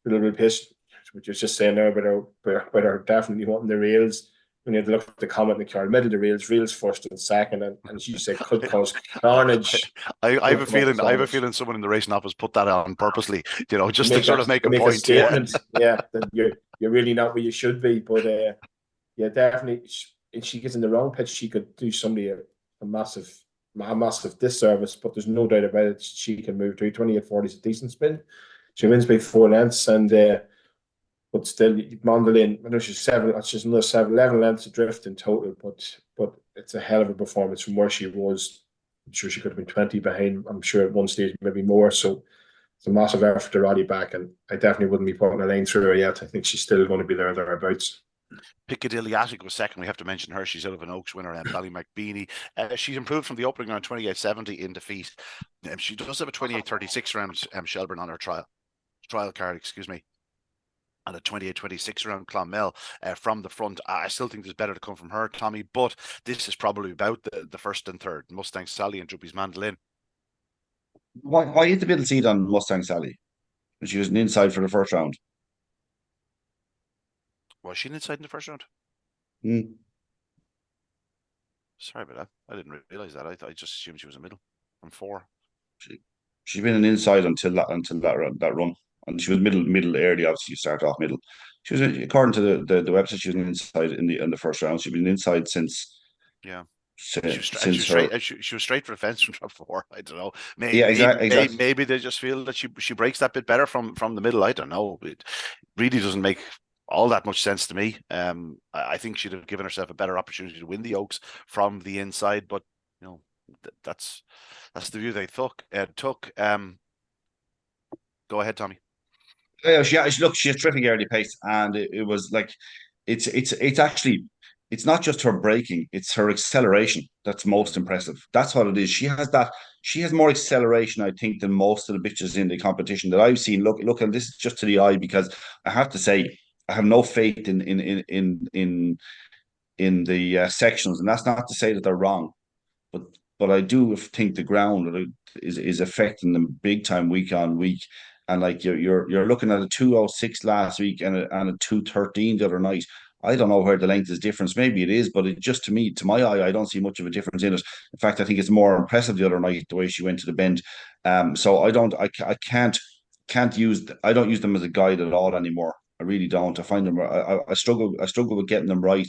a little bit pissed, which was just saying there about her definitely wanting the rails. When you had to look at the comment in the car, middle of the rails first and second, and as you said, could cause carnage. I have a feeling someone in the racing office put that on purposely, just to sort of make a point. Statement. Yeah, you're really not where you should be. But yeah, definitely, if she gets in the wrong pitch, she could do somebody a massive disservice. But there's no doubt about it. She can move to 28.40 is a decent spin. She wins by 4 lengths, and but still, Mandolin, I know she's another 11 lengths adrift in total, but it's a hell of a performance from where she was. I'm sure she could have been 20 behind. I'm sure at one stage maybe more. So it's a massive effort to rally back, and I definitely wouldn't be putting a line through her yet. I think she's still going to be thereabouts. Piccadilly Attic was second. We have to mention her. She's out of an Oaks winner, and Ballymacbeanie. She's improved from the opening round 28.70 in defeat. She does have a 28.36 round Shelbourne on her trial card, excuse me, and a 28.26 round Clonmel from the front. I still think there's better to come from her, Tommy, but this is probably about the first and third. Mustang Sally and Druppy's Mandolin. Why is the middle seed on Mustang Sally? She was an inside for the first round. Was she an inside in the first round? Sorry about that. I didn't realise that. I just assumed she was a middle from 4. She's been an inside until that run. And she was middle early. Obviously, you start off middle. She was, according to the website, she was an inside in the first round. She's been inside since since her. She was straight for the fence from top 4. I don't know. Yeah, exactly. Maybe they just feel that she breaks that bit better from the middle. I don't know. It really doesn't make all that much sense to me. I think she'd have given herself a better opportunity to win the Oaks from the inside, but you know, that's the view they took. Go ahead, Tommy. Yeah, she has terrific early pace, and it was like it's actually it's not just her braking, it's her acceleration that's most impressive. That's what it is. She has more acceleration, I think, than most of the bitches in the competition that I've seen. Look, and this is just to the eye, because I have to say I have no faith in the sectionals, and that's not to say that they're wrong, but I do think the ground is affecting them big time week on week. And like you're looking at a 2:06 last week and a 2:13 the other night. I don't know where the length is difference. Maybe it is, but it just, to me, to my eye, I don't see much of a difference in it. In fact, I think it's more impressive the other night the way she went to the bend. So I can't use I don't use them as a guide at all anymore. I really don't. I find them I struggle with getting them right.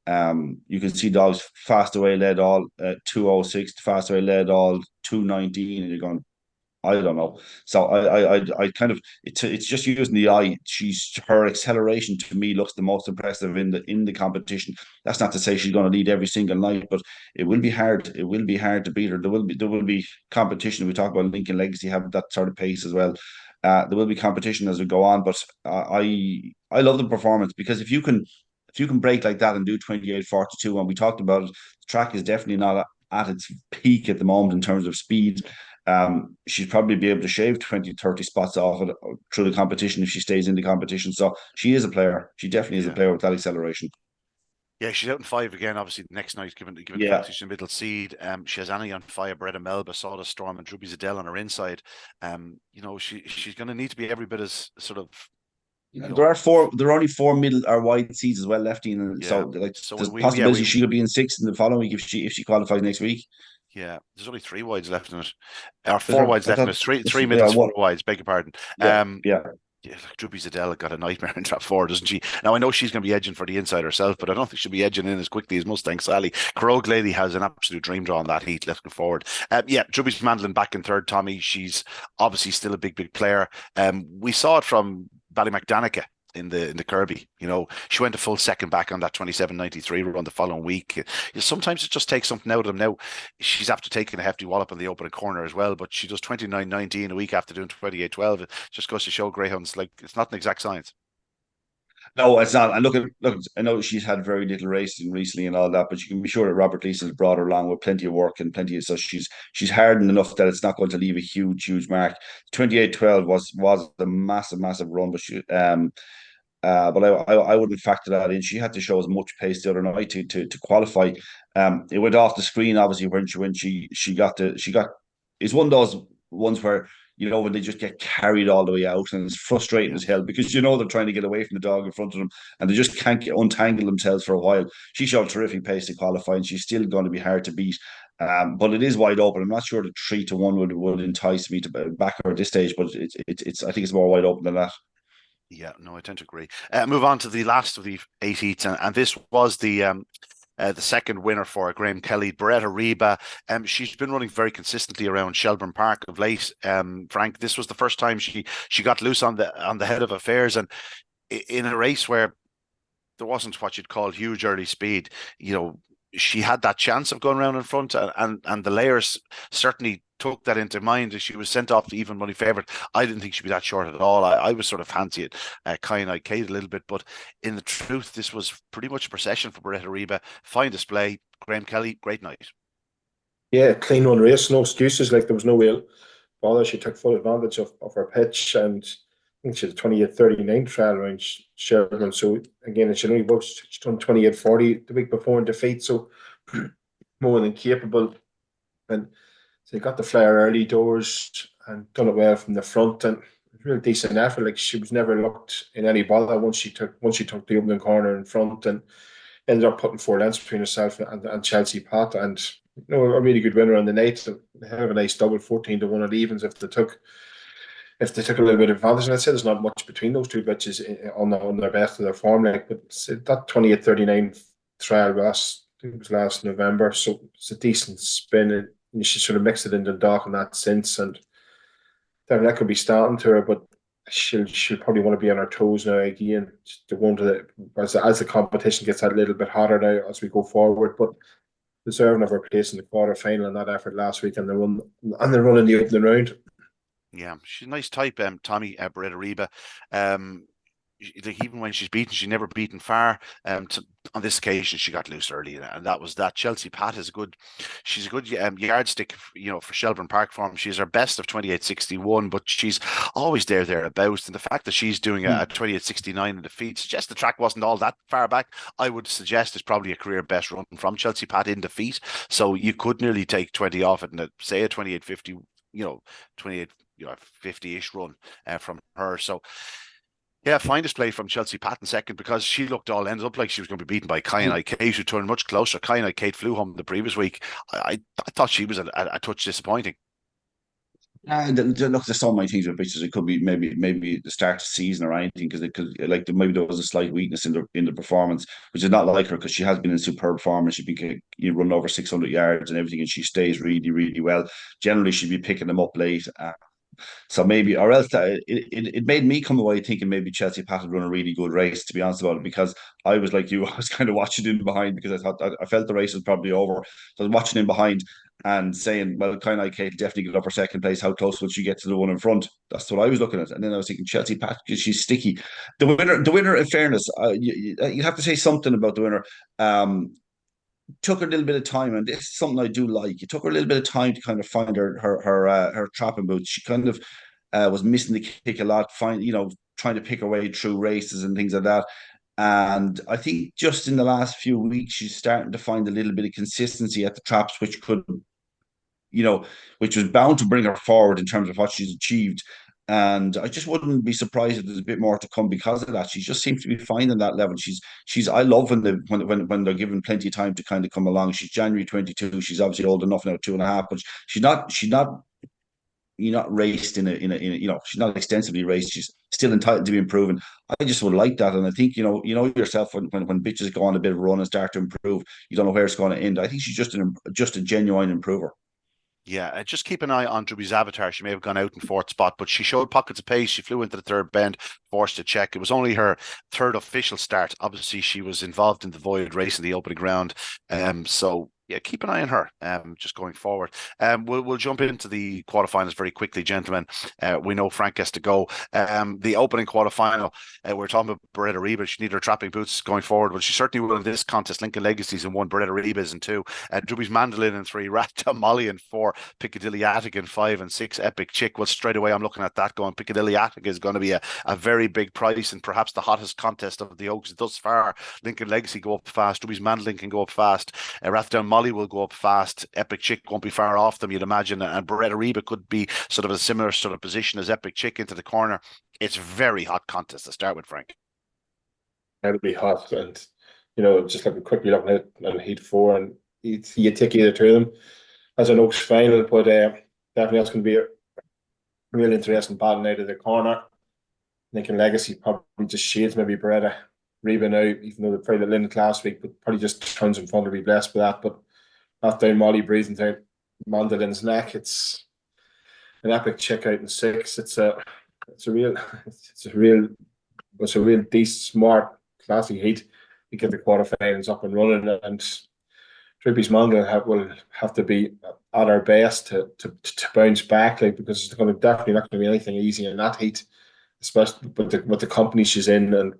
You can see dogs fast away led all 2:06, fast away led all 2:19, and you're going, I don't know. So I kind of it's just using the eye. Her acceleration to me looks the most impressive in the competition. That's not to say she's going to lead every single night, but it will be hard. It will be hard to beat her. There will be competition. We talk about Lincoln Legacy having that sort of pace as well. There will be competition as we go on, but I love the performance, because if you can break like that and do 28:42, and we talked about it, the track is definitely not at its peak at the moment in terms of speed. She'd probably be able to shave 20-30 spots off it through the competition if she stays in the competition. So she is a player. She definitely is a player with that acceleration. Yeah, she's out in 5 again, obviously, next night, given the competition middle seed. She has Annie on 5, Beretta Melba, Sawdust Storm, and Druby Zadell on her inside. She's going to need to be every bit as sort of. There are only 4 middle or wide seeds as well left in, so there's possibility she could be in 6 in the following week if she qualifies next week. Yeah, there's only 3 wides left in it. Or 4 wides left in it. Three middles, 4 wides. Beg your pardon. Yeah, Druby Zadell got a nightmare in trap 4, doesn't she? Now, I know she's going to be edging for the inside herself, but I don't think she'll be edging in as quickly as Mustang Sally. Carogue Lady has an absolute dream draw on that heat looking forward. Druby's Mandolin back in 3rd, Tommy. She's obviously still a big player. We saw it from Ballymacdanica in the Kirby. She went a full second back on that 27.93 run the following week. Sometimes it just takes something out of them. Now, she's after taking a hefty wallop in the opening corner as well, but she does 29.19 a week after doing 28.12. It just goes to show greyhounds, like, it's not an exact science. No, it's not. And look, I know she's had very little racing recently and all that, but you can be sure that Robert Leeson has brought her along with plenty of work and so she's hardened enough that it's not going to leave a huge mark. 28.12 was a massive run, but but I wouldn't factor that in. She had to show as much pace the other night to qualify. It went off the screen obviously when she got it's one of those ones where when they just get carried all the way out, and it's frustrating as hell, because they're trying to get away from the dog in front of them and they just can't untangle themselves for a while. She showed terrific pace to qualify, and she's still going to be hard to beat. But it is wide open. I'm not sure the 3-1 would entice me to back her at this stage, but it's I think it's more wide open than that. Yeah, no, I tend to agree. Move on to the last of the 8 heats, and this was the second winner for Graham Kelly, Beretta Reba. She's been running very consistently around Shelbourne Park of late. Frank, this was the first time she got loose on the head of affairs, and in a race where there wasn't what you'd call huge early speed. She had that chance of going around in front, and the layers certainly took that into mind as she was sent off the even money favourite. I didn't think she'd be that short at all. I was sort of fancy it, Kate a little bit, but in the truth, this was pretty much a procession for Beretta Reba. Fine display. Graham Kelly, great night. Yeah, clean run race, no excuses. Like, there was no real bother. She took full advantage of her pitch, and I think she had a 28.39 trial around Shelbourne. So again, she's done 28.40 the week before in defeat, so more than capable. And so got the flare early doors and done it well from the front, and real decent effort. Like, she was never looked in any bother once she took the opening corner in front, and ended up putting 4 lengths between herself and Chelsea Pot, and a really good winner on the night. They have a nice double, 14-1 at evens if they took a little bit of advantage. And I'd say there's not much between those two bitches on their best of their form. Like, but that 28.39 trial was think it was last November. So it's a decent spin, and she sort of mixed it into Dundalk in that sense, and then that could be starting to her, but she'll probably want to be on her toes now again to go into as the competition gets a little bit hotter now as we go forward. But deserving of her place in the quarter final and that effort last week and the run in the opening round. Yeah, she's a nice type, Tommy, Beretta Reba. Like even when she's beaten, she's never beaten far. On this occasion, she got loose early, and that was that. Chelsea Pat is she's a good yardstick, for Shelbourne Park form. She's her best of 28.61, but she's always thereabouts. And the fact that she's doing a 28.69 in defeat suggests the track wasn't all that far back. I would suggest it's probably a career best run from Chelsea Pat in defeat. So you could nearly take 20 off it and say a 28.50, 28, 50-ish run from her. So. Yeah, fine display from Chelsea Pat in second, because she ended up like she was going to be beaten by Kyan Kate, who turned much closer. Kyan Kate flew home the previous week. I thought she was a touch disappointing. Look, there's so many things with bitches. It could be maybe the start of the season or anything, because maybe there was a slight weakness in the performance, which is not like her, because she has been in superb form and she's been run over 600 yards and everything, and she stays really, really well. Generally, she'd be picking them up late. So maybe, or else it made me come away thinking maybe Chelsea Pat had run a really good race, to be honest about it, because I was like you, I was kind of watching in behind, because I thought I felt the race was probably over. So I was watching in behind and saying, well, Kyan Kate definitely get up for second place. How close will she get to the one in front? That's what I was looking at. And then I was thinking Chelsea Pat, because she's sticky. The winner, in fairness, you have to say something about the winner. Took her a little bit of time, and this is something I do like. It took her a little bit of time to kind of find her trapping boots. She kind of was missing the kick a lot, trying to pick her way through races and things like that. And I think just in the last few weeks, she's starting to find a little bit of consistency at the traps, which was bound to bring her forward in terms of what she's achieved. And I just wouldn't be surprised if there's a bit more to come because of that. She just seems to be finding that level. I love when they're given plenty of time to kind of come along. She's January 22. She's obviously old enough now, 2.5, but she's not raced in a she's not extensively raced. She's still entitled to be improving. I just would like that. And I think, yourself, when bitches go on a bit of a run and start to improve, you don't know where it's going to end. I think she's just a genuine improver. Yeah, just keep an eye on Druby's avatar. She may have gone out in fourth spot, but she showed pockets of pace. She flew into the third bend, forced a check. It was only her third official start. Obviously, she was involved in the Void race in the opening round. So yeah, keep an eye on her just going forward. We'll jump into the quarterfinals very quickly, gentlemen. We know Frank has to go. The opening quarterfinal, we're talking about Beretta Reba. She needed her trapping boots going forward, but she certainly will in this contest. Lincoln Legacies in 1, Beretta Reba's in 2, Druby's Mandolin in 3, Rat Molly in 4, Piccadilly Attic in 5, and 6, Epic Chick. Well, straight away I'm looking at that going, Piccadilly Attic is going to be a very big price and perhaps the hottest contest of the Oaks thus far. Lincoln Legacy go up fast. Druby's Mandolin can go up fast. Rathdown Molly will go up fast. Epic Chick won't be far off them, you'd imagine, and Beretta Reba could be sort of a similar sort of position as Epic Chick into the corner. It's a very hot contest to start with, Frank. It'll be hot, and just quickly looking at Heat 4, and you take either two of them as an Oaks final, but definitely that's going to be a real interesting battle out of the corner. Lincoln Legacy probably just shades maybe Beretta Reba now, even though they played the Linnet last week, but probably just turns in front to be blessed with that. But not down Molly breathing down Mandolin's neck. It's an Epic Chick out in 6. It's a real decent, smart, classy heat to get the quarterfinals up and running, and Druby's Mandolin will have to be at our best to bounce back, because it's definitely not going to be anything easy in that heat, especially with the company she's in, and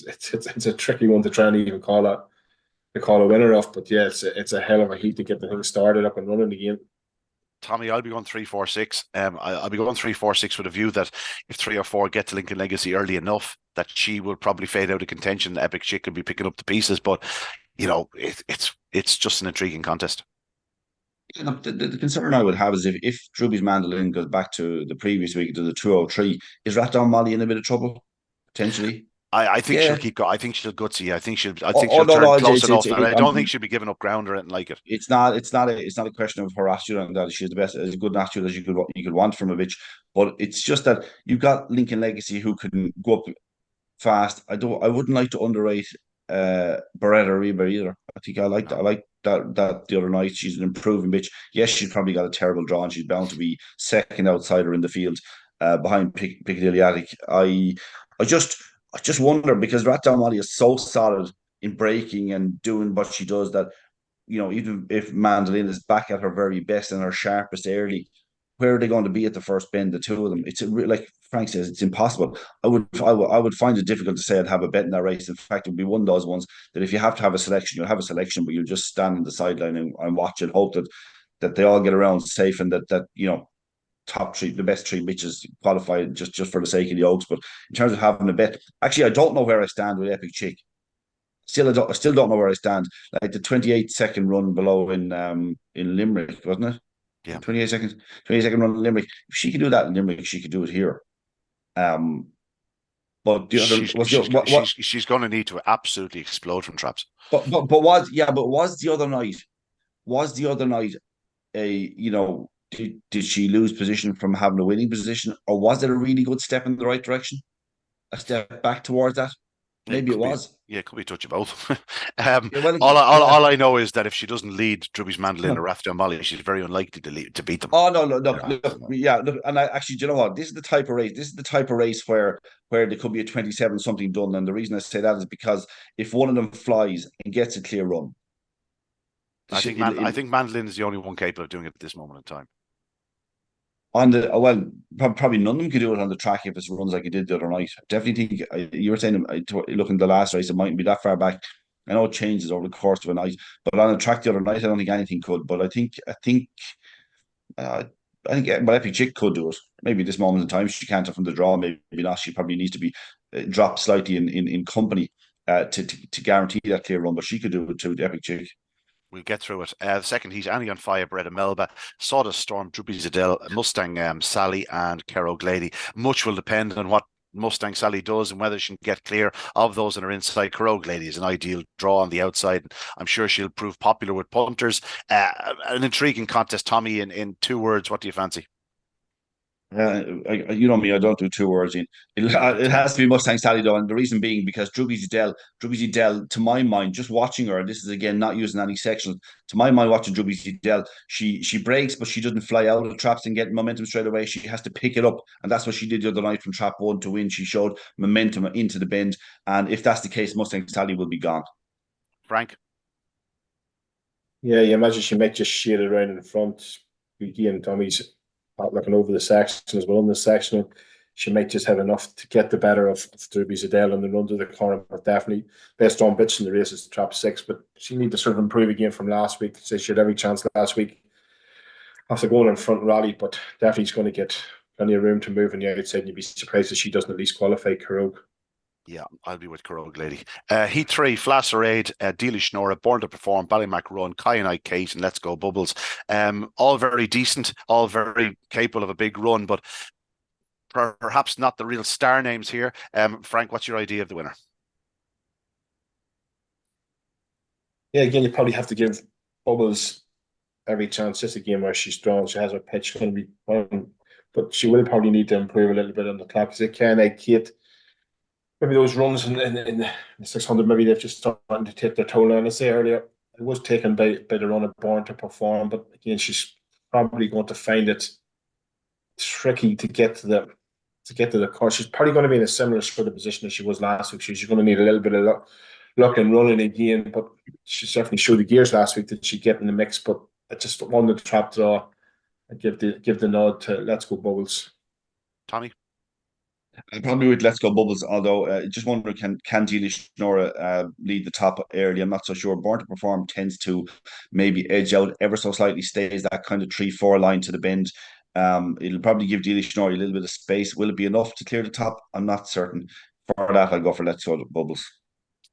it's a tricky one to try and even call a winner of. But yeah, it's a hell of a heat to get the thing started up and running again. Tommy, I'll be going 3-4-6. I'll be going 3-4-6 with a view that if 3 or 4 get to Lincoln Legacy early enough, that she will probably fade out of contention. Epic Chick could be picking up the pieces, but it's just an intriguing contest. The concern I would have is if Druby's Mandolin goes back to the previous week to the 203, is Rathdown Molly in a bit of trouble potentially? I think she'll keep going. I think she'll gutsy. I think she'll turn close enough. And I don't think she'll be giving up ground or anything like it. It's not a question of her attitude and that she's the best, as good an attitude as you could want from a bitch. But it's just that you've got Lincoln Legacy who can go up fast. I wouldn't like to underrate Beretta Reba either. I think I like that. No. I like that the other night. She's an improving bitch. Yes, she's probably got a terrible draw, and she's bound to be second outsider in the field, behind Piccadilly Attic. I just wonder, because Rat Molly is so solid in breaking and doing what she does, that even if Mandolin is back at her very best and her sharpest early, where are they going to be at the first bend? The two of them, like Frank says, it's impossible. I would find it difficult to say I'd have a bet in that race. In fact, it would be one of those ones that if you have to have a selection, you'll have a selection, but you'll just stand on the sideline and watch and hope that they all get around safe, and that top three, the best three bitches qualify just for the sake of the Oaks. But in terms of having a bet, actually, I don't know where I stand with Epic Chick. I still don't know where I stand. Like the 28-second run below in Limerick, wasn't it? Yeah. 28 second run in Limerick. If she could do that in Limerick, she could do it here. But the other she's going to need to absolutely explode from traps. Was the other night? Was the other night did she lose position from having a winning position, or was it a really good step in the right direction? A step back towards that? Maybe it was. It could be a touch of both. All I know is that if she doesn't lead Drubby's Mandolin or Rathdown Molly, she's very unlikely to beat them. Oh no, look, and actually, do you know what? This is the type of race. This is the type of race where there could be a 27 something done, and the reason I say that is because if one of them flies and gets a clear run, I think Mandolin is the only one capable of doing it at this moment in time. Probably none of them could do it on the track if it runs like it did the other night. I definitely think you were saying, looking at the last race, it mightn't be that far back. I know it changes over the course of a night, but on the track the other night, I don't think anything could. But I think Epic Chick could do it. Maybe at this moment in time she can't from the draw. Maybe not. She probably needs to be dropped slightly in company to guarantee that clear run. But she could do it too. The Epic Chick. We'll get through it. The second heat, Annie on Fire, Beretta Melba, Sawdust Storm, Droopy Zadell, Mustang Sally, and Kerr Glady. Much will depend on what Mustang Sally does and whether she can get clear of those that are inside. Kerr Glady is an ideal draw on the outside. I'm sure she'll prove popular with punters. An intriguing contest. Tommy, in 2 words, what do you fancy? You know me, I don't do 2 words. It has to be Mustang Sally though, and the reason being because Droopy Zadell, to my mind, just watching her, this is again not using any sections. To my mind, watching Droopy Zadell, she breaks, but she doesn't fly out of traps and get momentum straight away. She has to pick it up, and that's what she did the other night from trap 1 to win. She showed momentum into the bend, and if that's the case, Mustang Sally will be gone. Frank? Yeah, you imagine she might just shade it around in front. Vicky and Tommy's looking over the section as well in the section. She might just have enough to get the better of Droopy Zadell on the run to the corner, but definitely best on bits in the race is trap 6. But she need to sort of improve again from last week. So she had every chance last week after going in front rally, but definitely she's going to get plenty of room to move on the outside, and you'd be surprised if she doesn't at least qualify Carrogue. Yeah, I'll be with Carrogue Lady. Heat 3, Flasserade, Dealy Schnorra, Born to Perform, Ballymac Run, Kyanite Kate, and Let's Go Bubbles. All very decent, all very capable of a big run, but perhaps not the real star names here. Frank, what's your idea of the winner? Yeah, again, you probably have to give Bubbles every chance. Just a game where she's strong, she has her pitch going to be fun, but she will probably need to improve a little bit on the clock. Because Kyanite Kate, maybe those runs in the 600, maybe they've just starting to take their toll. And I say earlier, it was taken by the run of Born to Perform, but again, she's probably going to find it tricky to get to the course. She's probably going to be in a similar sort of position as she was last week. She's going to need a little bit of luck and running again, but she certainly showed the gears last week that she'd get in the mix. But I just won the trap draw and give the nod to Let's Go Bubbles. Tommy? Probably with Let's Go Bubbles, although just wondering, can Dealy Schnorra lead the top early? I'm not so sure. Born to Perform tends to maybe edge out ever so slightly, stays that kind of 3-4 line to the bend. It'll probably give Dealy Schnorra a little bit of space. Will it be enough to clear the top? I'm not certain. For that, I'll go for Let's Go Bubbles.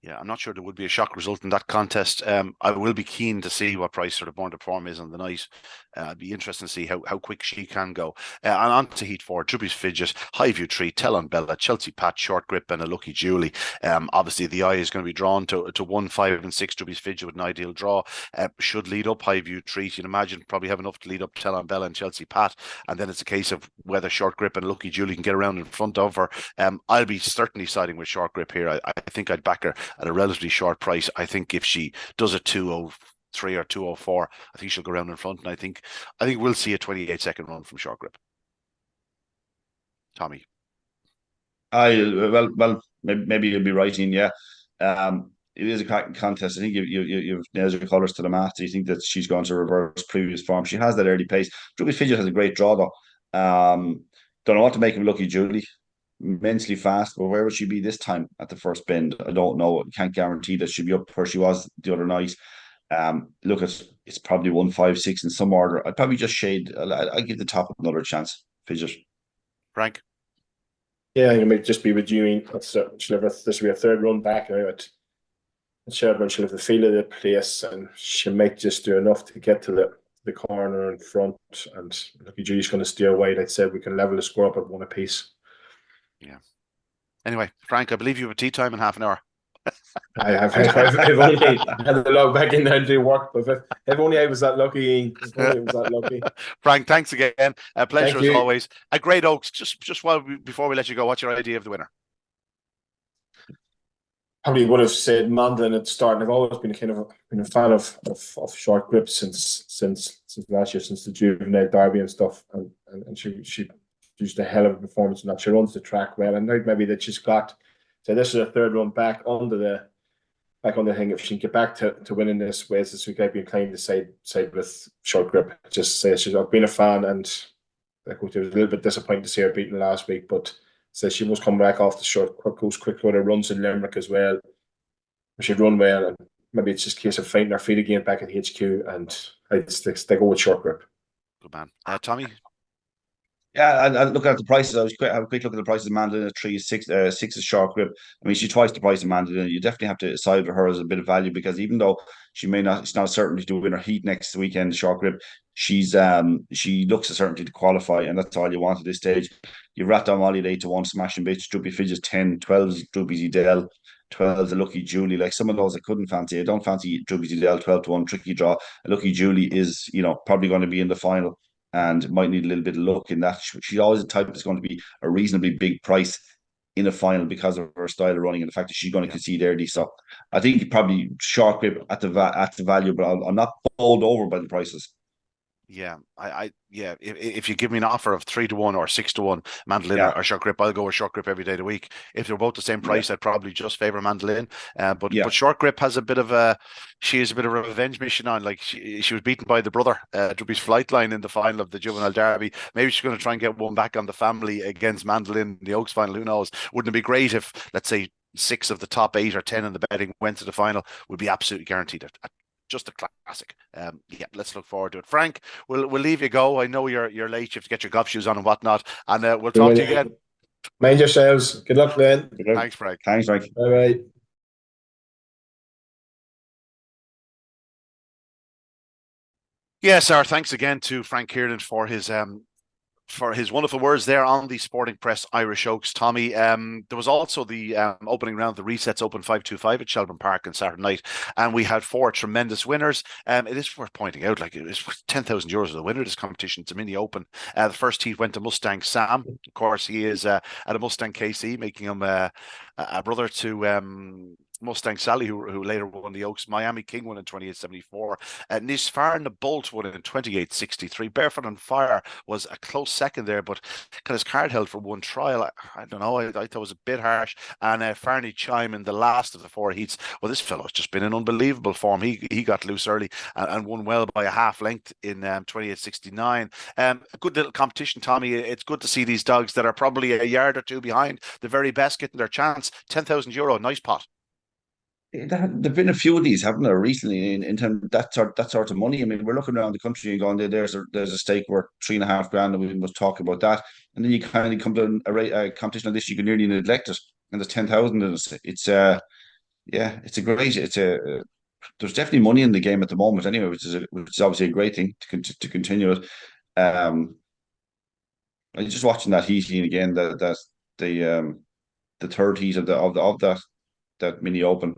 Yeah, I'm not sure there would be a shock result in that contest. I will be keen to see what price sort of Born to Perform is on the night. It'd be interesting to see how quick she can go. And on to Heat 4, Droopy's Fidget, Highview Tree, Tellon Bella, Chelsea Pat, Short Grip, and a Lucky Julie. Obviously, the eye is going to be drawn to 1, 5, and 6. Droopy's Fidget with an ideal draw. Should lead up Highview Tree. You'd imagine probably have enough to lead up Tellon Bella and Chelsea Pat. And then it's a case of whether Short Grip and Lucky Julie can get around in front of her. I'll be certainly siding with Short Grip here. I think I'd back her at a relatively short price. I think if she does a 2:03 or 2:04, I think she'll go around in front, and I think we'll see a 28-second run from Short Grip. Tommy. Maybe you'll be right, Ian. Yeah, it is a cracking contest. I think you've nailed your colours to the mat. You think that she's going to reverse previous form. She has that early pace. Druby Fidget has a great draw though. Don't know what to make of Lucky Julie. Immensely fast, but where will she be this time at the first bend? I don't know. Can't guarantee that she'll be up where she was the other night. Look, it's probably 1-5-6 in some order. I'd probably just shade. I'd give the top another chance. Fidget. Frank. Yeah, you might just be with you. This will be a third run back now at Shelbourne. She'll have the feel of the place, and she might just do enough to get to the corner in front. And Lucky Julie's going to steer wide. I'd say we can level the score up at 1 apiece. Yeah. Anyway, Frank, I believe you have a tea time in half an hour. I've only had to log back in there and do work, but if only I was that lucky. If only I was that lucky. Frank, thanks again. A pleasure Thank as you. always. At Great Oaks, just before we let you go, what's your idea of the winner? Probably would have said Mandolin at the start, and I've always been a fan of Short Grip since last year, since the juvenile derby and stuff, and she used a hell of a performance in that. She runs the track well, and now maybe that she's got. So this is a third run back on the thing. If she can get back to winning this way, this week I'd be inclined to side with Short Grip. Just say I've been a fan, and it was a little bit disappointing to see her beaten last week, but says she must come back off the short, quick loader runs in Limerick as well. She'd run well, and maybe it's just a case of finding her feet again back at HQ, and they go with Short Grip. Good man. Tommy? Yeah, I look at the prices. Have a quick look at the prices of Mandolin at 3-6, 6 is Short Grip. I mean, she's twice the price of Mandolin. You definitely have to side with her as a bit of value, because even though it's not a certainty to win her heat next weekend, Short Grip, she looks a certainty to qualify, and that's all you want at this stage. You've wrapped on Molly at 8-1, smashing bitch. Druby Fidget 10, 12's Druby Zedell, 12's a Lucky Julie. Like some of those I couldn't fancy. I don't fancy Druby Zedell 12-1, tricky draw. A Lucky Julie is, probably going to be in the final, and might need a little bit of luck in that. She's always a type that's going to be a reasonably big price in a final because of her style of running and the fact that she's going to concede early. So I think probably Short Grip at the value, but I'm not bowled over by the prices. Yeah, if you give me an offer of 3-1 or 6-1, Mandolin or Short Grip, I'll go with Short Grip every day of the week. If they're both the same price, I'd probably just favour Mandolin. But Short Grip has a bit of a revenge mission on. Like she was beaten by the brother, Druby's Flightline, in the final of the juvenile derby. Maybe she's going to try and get one back on the family against Mandolin in the Oaks final. Who knows? Wouldn't it be great if, let's say, 6 of the top 8 or 10 in the betting went to the final? Would be absolutely guaranteed at just a classic. Let's look forward to it. Frank, we'll leave you go. I know you're late. You have to get your golf shoes on and whatnot. And we'll talk to you again. Mind yourselves. Good luck, then. Thanks, Frank. Thanks, Frank. Bye-bye. Yes, sir. Thanks again to Frank Kiernan for his wonderful words there on the Sporting Press Irish Oaks. Tommy, there was also the opening round, the Resets Open 525 at Shelbourne Park on Saturday night, and we had 4 tremendous winners. It is worth pointing out, like, it was worth €10,000 as the winner of this competition. It's a mini open. The first heat went to Mustang Sam. Of course, he is at a Mustang KC, making him a brother to Mustang Sally, who later won the Oaks. Miami King won in 28.74. Nisfarn the Bolt won in 28.63. Barefoot on Fire was a close second there, but got his card held for one trial. I don't know. I thought it was a bit harsh. And Farney Chime in the last of the 4 heats. Well, this fellow's just been in unbelievable form. He got loose early and won well by a half length in 28.69. A good little competition, Tommy. It's good to see these dogs that are probably a yard or two behind the very best getting their chance. €10,000, nice pot. There've been a few of these, haven't there, recently in terms of that sort of money. I mean, we're looking around the country and going, there's a stake worth $3.5 grand, and we must talk about that. And then you kind of come to a competition like this, you can nearly neglect it, and there's 10,000 in it. There's definitely money in the game at the moment, anyway, which is obviously a great thing to continue it. I'm just watching that heating again, the third heat of that mini open.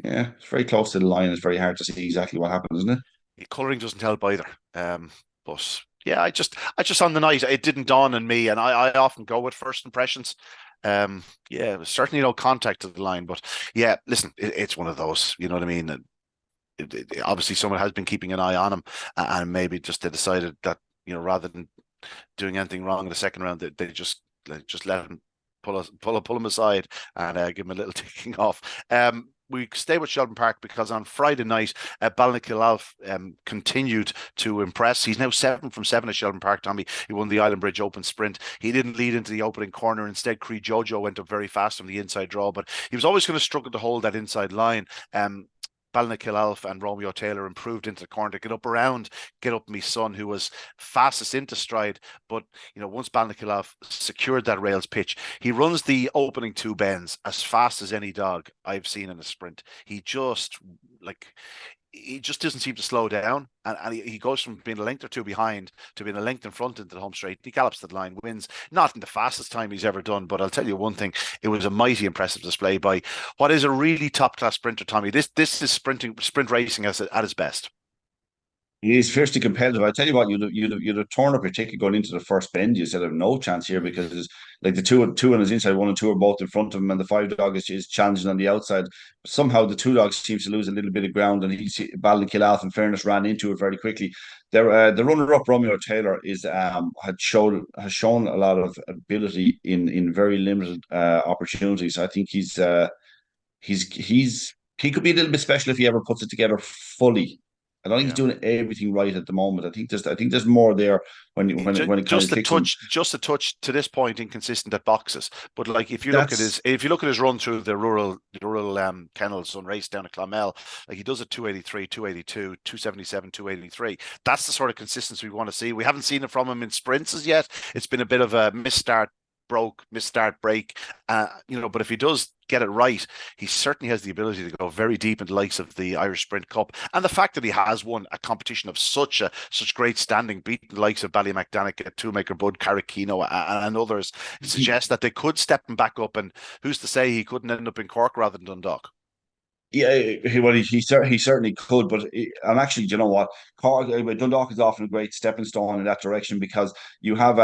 Yeah, it's very close to the line. It's very hard to see exactly what happens, isn't it? Colouring doesn't help either. But yeah, I just on the night, it didn't dawn on me, and I often go with first impressions. Yeah, certainly no contact to the line, but yeah, listen, it's one of those, you know what I mean? Obviously someone has been keeping an eye on him, and maybe just they decided that, rather than doing anything wrong in the second round, they just let him pull him aside and give him a little ticking off. We stay with Shelbourne Park because on Friday night, Ballinakillalf continued to impress. He's now 7 from 7 at Shelbourne Park, Tommy. He won the Island Bridge Open Sprint. He didn't lead into the opening corner. Instead, Cree Jojo went up very fast from the inside draw, but he was always going to struggle to hold that inside line. Ballinakillalf and Romeo Taylor improved into the corner to get up me son, who was fastest into stride. But once Ballinakillalf secured that rails pitch, he runs the opening 2 bends as fast as any dog I've seen in a sprint. He just doesn't seem to slow down, and he goes from being a length or 2 behind to being a length in front into the home straight. He gallops the line, wins, not in the fastest time he's ever done, but I'll tell you one thing, it was a mighty impressive display by what is a really top-class sprinter, Tommy. This is sprint racing at its best. He is fiercely competitive. I tell you what, you'd have torn up your ticket going into the first bend. You said, "I have no chance here," because like the two on his inside, 1 and 2 are both in front of him, and the 5 dog is challenging on the outside. Somehow the 2 dogs seems to lose a little bit of ground, and Ballinakillalf, in fairness, ran into it very quickly. The runner-up Romeo Taylor has shown a lot of ability in very limited opportunities. I think he could be a little bit special if he ever puts it together fully. I don't think he's doing everything right at the moment. I think there's more there when it kind of just a touch to this point inconsistent at boxes. But like if you look at his run through the rural kennels on race down at Clonmel, like he does it 283, 282, 277, 283. That's the sort of consistency we want to see. We haven't seen it from him in sprints as yet. It's been a bit of a misstart break. But if he does get it right, he certainly has the ability to go very deep into the likes of the Irish Sprint Cup. And the fact that he has won a competition of such great standing, beating the likes of Ballymacdanic, Toolmaker Bud, Carrickino, and others, suggests that they could step him back up. And who's to say he couldn't end up in Cork rather than Dundalk? Yeah, he certainly could, but I'm actually, you know what, Dundalk is often a great stepping stone in that direction, because you have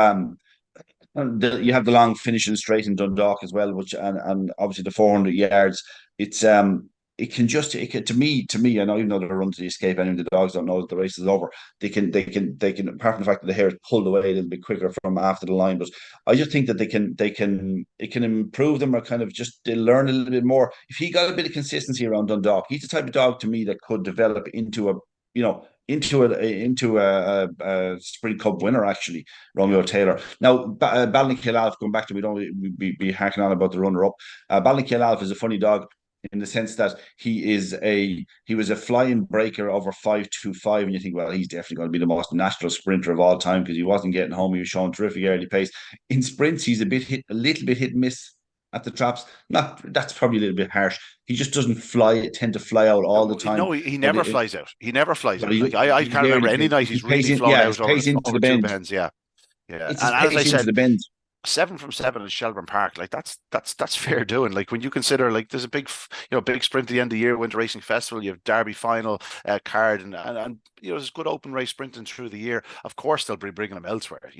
the long finishing straight in Dundalk as well, which and obviously the 400 yards. To me. I know, even though they're run to the escape, any of the dogs don't know that the race is over. They can, apart from the fact that the hair is pulled away a little bit quicker from after the line. But I just think that it can improve them, or kind of just they learn a little bit more. If he got a bit of consistency around Dundalk, he's the type of dog to me that could develop into a Sprint Cup winner, actually, Romeo Taylor. Now, Ballinakillalf, going back to, we don't be hacking on about the runner-up. Ballinakillalf is a funny dog in the sense that he was a flying breaker over 5.25, and you think, well, he's definitely going to be the most natural sprinter of all time, because he wasn't getting home. He was showing terrific early pace. In sprints, he's a little bit hit and miss at the traps. That's probably a little bit harsh. He just doesn't tend to fly out all the time. No, he never flies out. He never flies out. I can't remember any night he's really flown out over the bends. Yeah. It's and as I said, the bends. 7 from 7 in Shelbourne Park, like that's fair doing. Like when you consider, like there's a big sprint at the end of the year, Winter Racing Festival, you have Derby final card, and there's good open race sprinting through the year. Of course, they'll be bringing him elsewhere,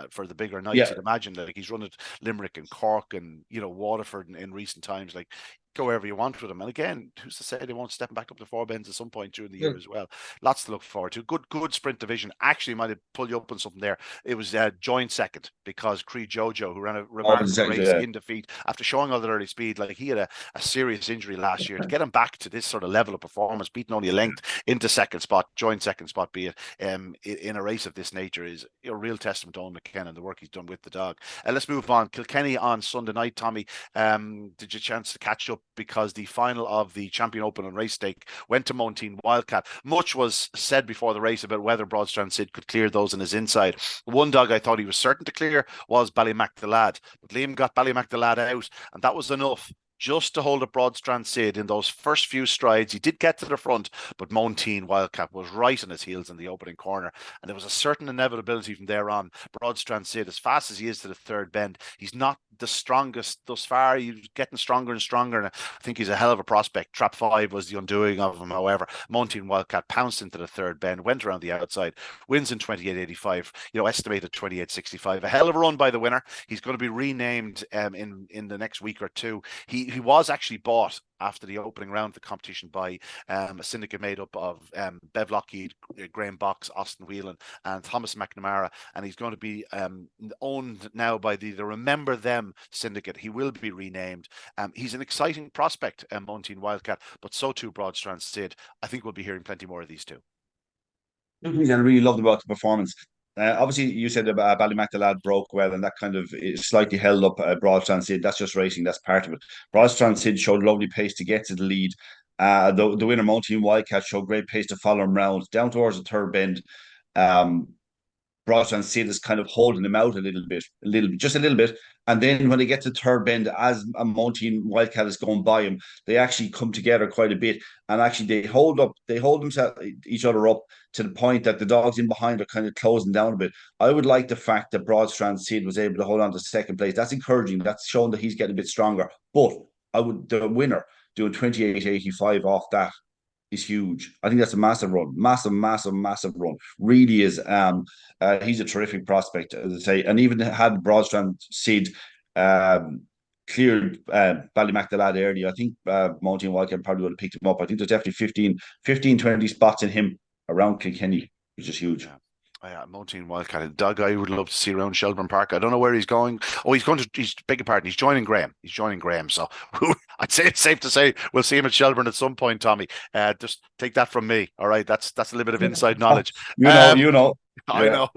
for the bigger nights. You'd imagine, like he's run at Limerick and Cork and Waterford in recent times. Like, go wherever you want with them. And again, who's to say they won't step back up the 4 bends at some point during the year as well? Lots to look forward to. Good sprint division. Actually, might have pulled you up on something there. It was joint second, because Cree Jojo, who ran a remarkable race in defeat after showing all that early speed, like he had a serious injury last year. To get him back to this sort of level of performance, beating only a length into second spot, joint second spot, be it in a race of this nature, is a real testament to Owen McKenna and the work he's done with the dog. Let's move on. Kilkenny on Sunday night, Tommy. Did you chance to catch up? Because the final of the Champion Open and Race Stake went to Montine Wildcat. Much was said before the race about whether Broadstrand Sid could clear those in his inside. One dog I thought he was certain to clear was Ballymac the Lad, but Liam got Ballymac the Lad out, and that was enough just to hold up Broadstrand Sid in those first few strides. He did get to the front, but Montine Wildcat was right on his heels in the opening corner. And there was a certain inevitability from there on. Broadstrand Sid, as fast as he is to the third bend, he's not the strongest thus far. He's getting stronger and stronger. And I think he's a hell of a prospect. Trap 5 was the undoing of him. However, Montine Wildcat pounced into the third bend, went around the outside, wins in 28.85, estimated 28.65. A hell of a run by the winner. He's going to be renamed in the next week or two. He was actually bought after the opening round of the competition by a syndicate made up of Bev Lockheed, Graham Box, Austin Whelan, and Thomas McNamara, and he's going to be owned now by the Remember Them syndicate. He will be renamed. He's an exciting prospect, Montine Wildcat, but so too Broadstrand Sid. I think we'll be hearing plenty more of these two. I really loved about the performance. Obviously, you said Ballymac the lad broke well, and that kind of slightly held up Broadstrand Sid. That's just racing. That's part of it. Broadstrand Sid showed lovely pace to get to the lead. The winner, Montine Wildcat, showed great pace to follow him round down towards the third bend. Broadstrand Sid is kind of holding him out just a little bit. And then when they get to third bend, as a Montine Wildcat is going by him, they actually come together quite a bit. And actually they hold each other up to the point that the dogs in behind are kind of closing down a bit. I would like the fact that Broadstrand Sid was able to hold on to second place. That's encouraging. That's showing that he's getting a bit stronger. But the winner doing 28.85 off that is huge. I think that's a massive run. Massive run. Really is. He's a terrific prospect, as I say. And even had Broadstrand Sid cleared Ballymac the lad early, I think Montine Wildcat probably would have picked him up. I think there's definitely 15, 20 spots in him around Kilkenny, which is huge. Yeah. Montine Wildcat, a dog I would love to see around Shelbourne Park. I don't know where he's going. He's beg your pardon, he's joining Graham. So I'd say it's safe to say we'll see him at Shelbourne at some point, Tommy. Just take that from me. All right. That's a little bit of inside knowledge. You know. I know.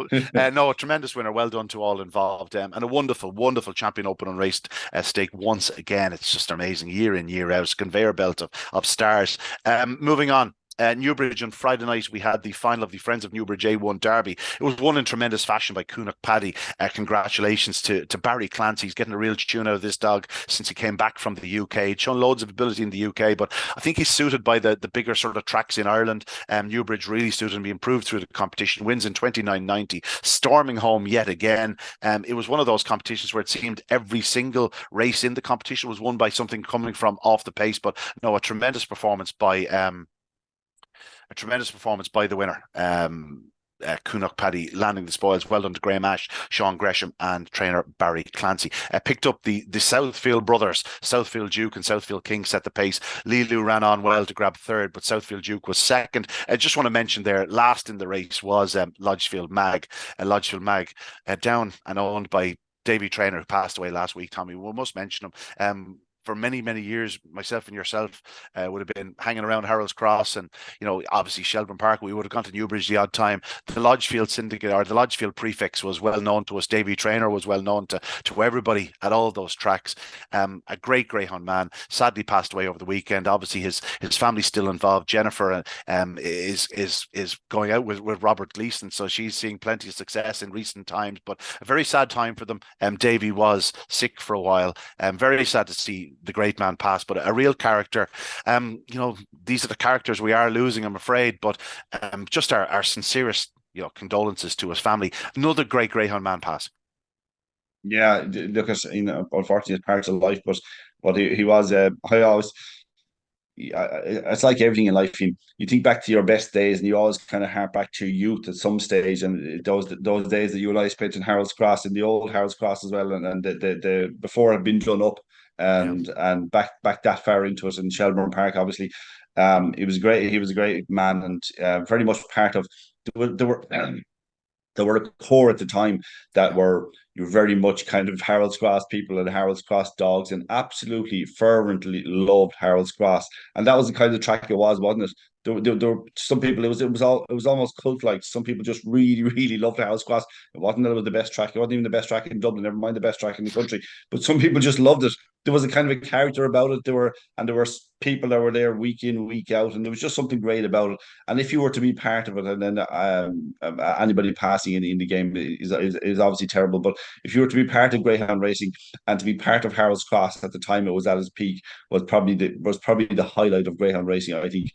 No, a tremendous winner. Well done to all involved. And a wonderful, wonderful champion open and raced stake once again. It's just amazing year in, year out. It's a conveyor belt of stars. Moving on. Newbridge on Friday night, we had the final of the Friends of Newbridge A1 Derby. It was won in tremendous fashion by Coonock Paddy. Congratulations to Barry Clancy. He's getting a real tune out of this dog since he came back from the UK. He's shown loads of ability in the UK, but I think he's suited by the bigger sort of tracks in Ireland. Newbridge really suited him. He improved through the competition, wins in 29.90, storming home yet again. It was one of those competitions where it seemed every single race in the competition was won by something coming from off the pace, but no, a tremendous performance by the winner. Coonock Paddy landing the spoils. Well done to Graham Ash, Sean Gresham, and trainer Barry Clancy. Picked up the Southfield brothers, Southfield Duke and Southfield King set the pace. Lilu ran on well to grab third, but Southfield Duke was second. I just want to mention there, last in the race was Lodgefield Mag. Down and owned by Davy Trainer, who passed away last week, Tommy. We must mention him. For many, many years, myself and yourself would have been hanging around Harold's Cross and, obviously Shelbourne Park. We would have gone to Newbridge the odd time. The Lodgefield syndicate, or the Lodgefield prefix, was well known to us. Davy Trainer was well known to everybody at all those tracks. A great greyhound man, sadly passed away over the weekend. Obviously his family's still involved. Jennifer is going out with Robert Gleeson, so she's seeing plenty of success in recent times, but a very sad time for them. Davy was sick for a while. Very sad to see the great man pass, but a real character. These are the characters we are losing, I'm afraid, but just our sincerest condolences to his family. Another great greyhound man pass. Yeah, because unfortunately it's part of life, but he was it's like everything in life. You think back to your best days, and you always kind of hark back to your youth at some stage, and those days that you and I spent in Harold's Cross, in the old Harold's Cross as well, and the before had been done up, and back that far into it in Shelbourne Park. Obviously, he was great. He was a great man, and very much part of. There were a core at the time that were very much kind of Harold's Cross people and Harold's Cross dogs, and absolutely fervently loved Harold's Cross. And that was the kind of track it was, wasn't it? Some people it was almost cult like. Some people just really really loved Harold's Cross. It wasn't that it was the best track. It wasn't even the best track in Dublin. Never mind the best track in the country. But some people just loved it. There was a kind of a character about it. There were people that were there week in week out, and there was just something great about it. And if you were to be part of it, and then anybody passing in the game is obviously terrible. But if you were to be part of Greyhound racing and to be part of Harold's Cross at the time it was at its peak was probably the highlight of Greyhound racing. I think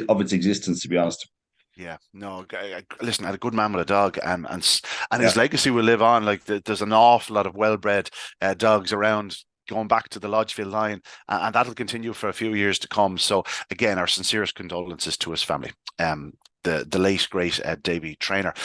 of its existence, to be honest. Yeah, no. Listen, I had a good man with a dog, and his legacy will live on. Like there's an awful lot of well-bred dogs around, going back to the Lodgefield Lion, and that'll continue for a few years to come. So again, our sincerest condolences to his family. The late great Davy Traynor.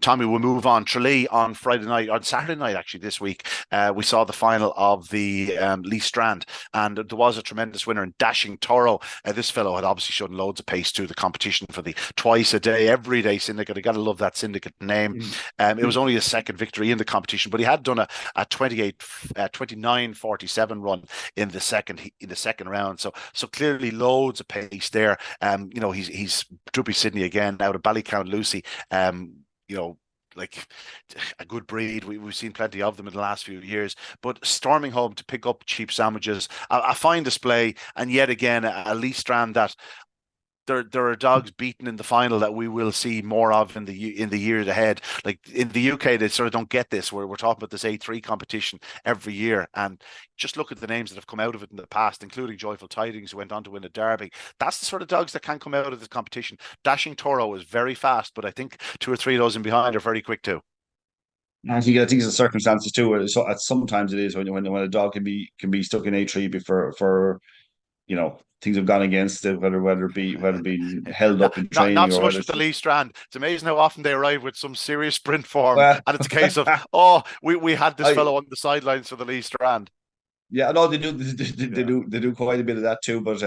Tommy, we'll move on. Tralee on Saturday night actually this week, we saw the final of the Lee Strand, and there was a tremendous winner in Dashing Toro. This fellow had obviously shown loads of pace through the competition for the twice a day, every day syndicate. I got to love that syndicate name. It was only his second victory in the competition, but he had done a 29:47 run in the second round. So clearly loads of pace there. He's Droopy Sydney again, out of Ballycount Lucy. Like a good breed. We've seen plenty of them in the last few years, but storming home to pick up cheap sandwiches, a fine display, and yet again a Lee Strand that there are dogs beaten in the final that we will see more of in the years ahead. Like in the UK, they sort of don't get this. We're talking about this A3 competition every year, and just look at the names that have come out of it in the past, including Joyful Tidings, who went on to win a Derby. That's the sort of dogs that can come out of this competition. Dashing Toro is very fast, but I think two or three of those in behind are very quick too. I think it's the circumstances too. So sometimes it is when a dog can be stuck in A3 for things have gone against it, whether it be held up in training. Not so much with the Lee Strand. It's amazing how often they arrive with some serious sprint form, and it's a case of we had this fellow on the sidelines for the Lee Strand. Yeah, no, they do quite a bit of that too. But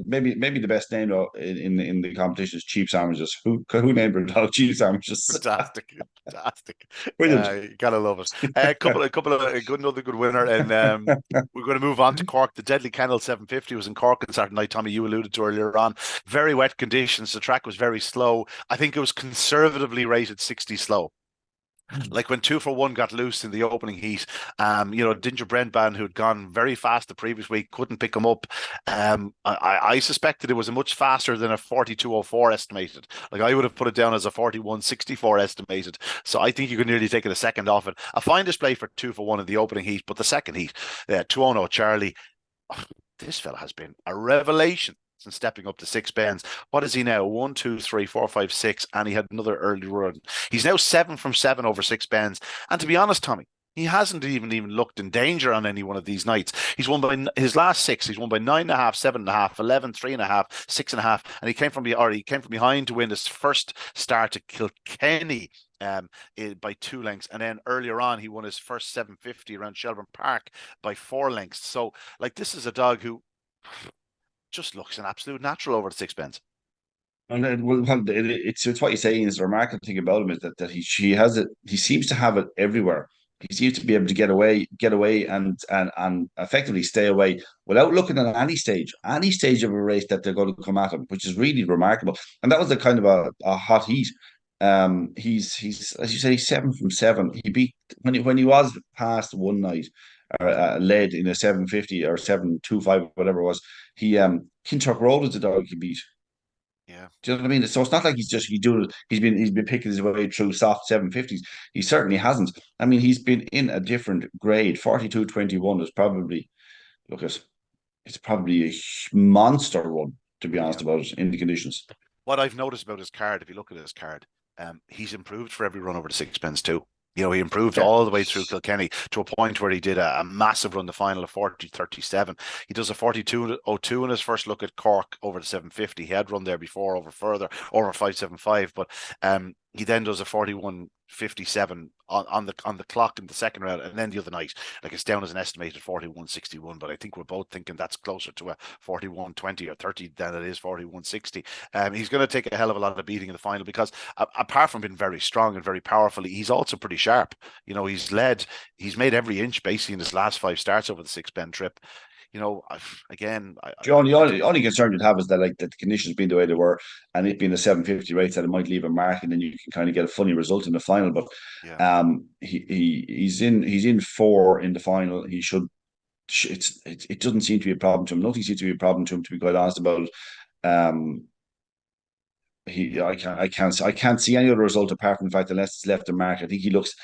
maybe the best name in the competition is Cheap Sandwiches. Who named their dog Cheap Sandwiches? Fantastic. Brilliant. You gotta love it. A couple of another good winner, and we're going to move on to Cork. The Deadly Kennel 750 was in Cork on Saturday night. Tommy, you alluded to earlier on. Very wet conditions. The track was very slow. I think it was conservatively rated 60 slow. Like when 2 for 1 got loose in the opening heat, Ginger Brentban, who had gone very fast the previous week, couldn't pick him up. I suspected it was a much faster than a 42.04 estimated. Like I would have put it down as a 41.64 estimated. So I think you could nearly take it a second off it. A fine display for 2 for 1 in the opening heat, but the second heat, 2-0 Charlie. This fella has been a revelation and stepping up to 6 bends. What is he now? 1, 2, 3, 4, 5, 6, and he had another early run. He's now 7 from 7 over 6 bends. And to be honest, Tommy, he hasn't even looked in danger on any one of these nights. He's won by his last 6. He's won by 9.5, 7.5, 11, 3.5, 6.5, and he came from behind to win his first start to Kilkenny by 2 lengths, and then earlier on he won his first 750 around Shelbourne Park by 4 lengths. So, like, this is a dog who just looks an absolute natural over the 6 bends. And it's what you're saying is the remarkable thing about him is that he has it. He seems to have it everywhere. He seems to be able to get away and effectively stay away without looking at any stage of a race that they're going to come at him, which is really remarkable. And that was the kind of a hot heat. He's as you say, he's 7 from 7. He beat when he was past one night. Led in a 750 or 725, whatever it was. He Kinturk Road is the dog he beat. Yeah, do you know what I mean? So it's not like he's been picking his way through soft 750s. He certainly hasn't. I mean, he's been in a different grade. 42.21 is probably it's probably a monster run, to be honest about it, in the conditions. What I've noticed about his card, if you look at his card, he's improved for every run over the 6 bends too. He improved all the way through Kilkenny to a point where he did a massive run, the final of 40.37. He does a 42.02 in his first look at Cork over the 750. He had run there before over 5.75, but he then does a 41.57 on the clock in the second round, and then the other night, like, it's down as an estimated 41.61, but I think we're both thinking that's closer to a 41.20 or 30 than it is 41.60. He's going to take a hell of a lot of beating in the final because apart from being very strong and very powerful, he's also pretty sharp. He's made every inch basically in his last 5 starts over the 6 bend trip. again, The only concern you'd have is that the conditions being the way they were, and it being the 750 race, that it might leave a mark, and then you can kind of get a funny result in the final. But yeah. he's in 4 in the final. He should. It doesn't seem to be a problem to him. Nothing seems to be a problem to him, to be quite honest about it. I can't see any other result apart from the fact that unless it's left a mark. I think he looks,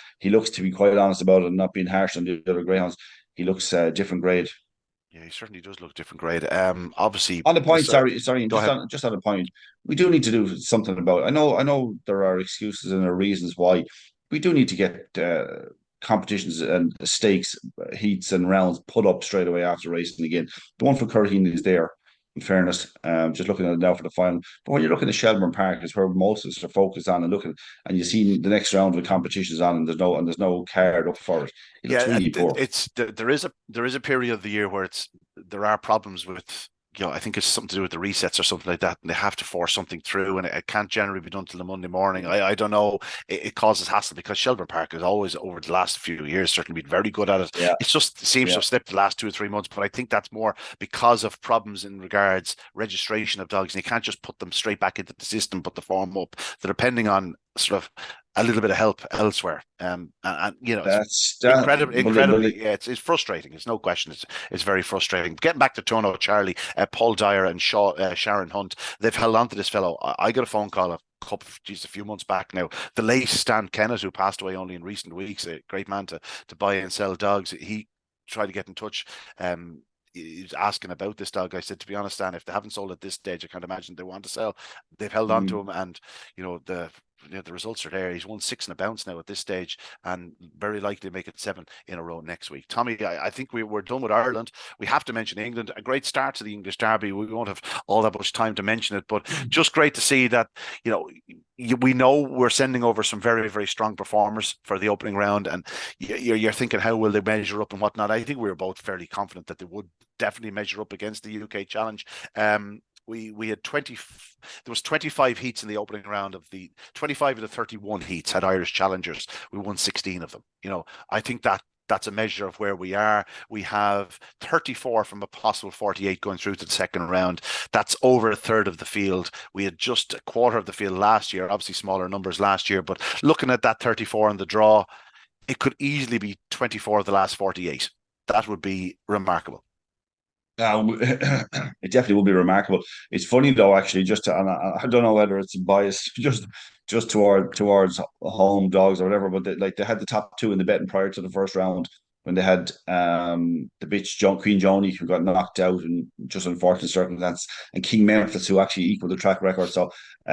to be quite honest about it, and not being harsh on the other greyhounds. He looks different grade. Yeah, he certainly does look different grade. Obviously, On the point, sorry, go ahead. just on the point, we do need to do something about it. I know there are excuses and there are reasons why. We do need to get competitions and stakes, heats and rounds put up straight away after racing again. The one for Curraheen is there, in fairness. Just looking at it now for the final. But when you're looking at Shelbourne Park, is where most of us are focused on and looking, and you see the next round of the competitions on, and there's no card up for it. It looks really poor. There is a period of the year where there are problems with. I think it's something to do with the resets or something like that, and they have to force something through, and it can't generally be done till the Monday morning. I don't know. It causes hassle because Shelbourne Park has always, over the last few years, certainly been very good at it. Yeah. It just seems to have slipped the last 2 or 3 months, but I think that's more because of problems in regards registration of dogs, and you can't just put them straight back into the system, put the form up. They're depending on sort of a little bit of help elsewhere. And it's incredibly. Yeah, it's frustrating. It's no question. It's very frustrating. Getting back to Turno Charlie, Paul Dyer and Sharon Hunt, they've held on to this fellow. I got a phone call a few months back now. The late Stan Kennett, who passed away only in recent weeks, a great man to buy and sell dogs. He tried to get in touch. He was asking about this dog. I said, to be honest, Stan, if they haven't sold at this stage, I can't imagine they want to sell. They've held on to him, and the results are there. He's won 6 in a bounce now at this stage, and very likely to make it 7 in a row next week. Tommy, I think we're done with Ireland. We have to mention England. A great start to the English Derby. We won't have all that much time to mention it, but just great to see that, we know we're sending over some very, very strong performers for the opening round, and you're thinking, how will they measure up and whatnot? I think we were both fairly confident that they would definitely measure up against the UK challenge. We had 20. There was 25 heats in the opening round. Of the 25 of the 31 heats had Irish challengers. We won 16 of them. I think that's a measure of where we are. We have 34 from a possible 48 going through to the second round. That's over a third of the field. We had just a quarter of the field last year. Obviously smaller numbers last year, but looking at that 34 in the draw, it could easily be 24 of the last 48. That would be remarkable. It definitely will be remarkable. It's funny though, actually, and I don't know whether it's biased just towards home dogs or whatever, but they had the top 2 in the betting prior to the first round, when they had the bitch Queen Joni, who got knocked out in just unfortunate circumstances, and King Memphis, who actually equaled the track record. So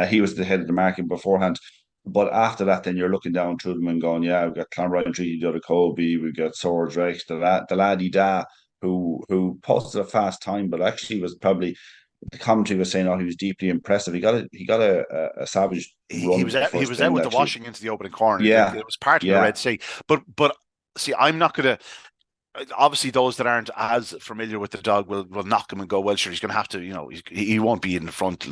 he was the head of the market beforehand. But after that, then you're looking down through them and going, yeah, we've got Clonbrien Treaty, the other Kobe, we've got Swords Rex, the laddie Da, who posted a fast time, but actually was probably, the commentary was saying, he was deeply impressive. He got a savage run. He was out with the washing into the opening corner. Yeah, it was part of the Red Sea. But see, I'm not going to. Obviously, those that aren't as familiar with the dog will knock him and go, well, sure, he's going to have to, he won't be in the front.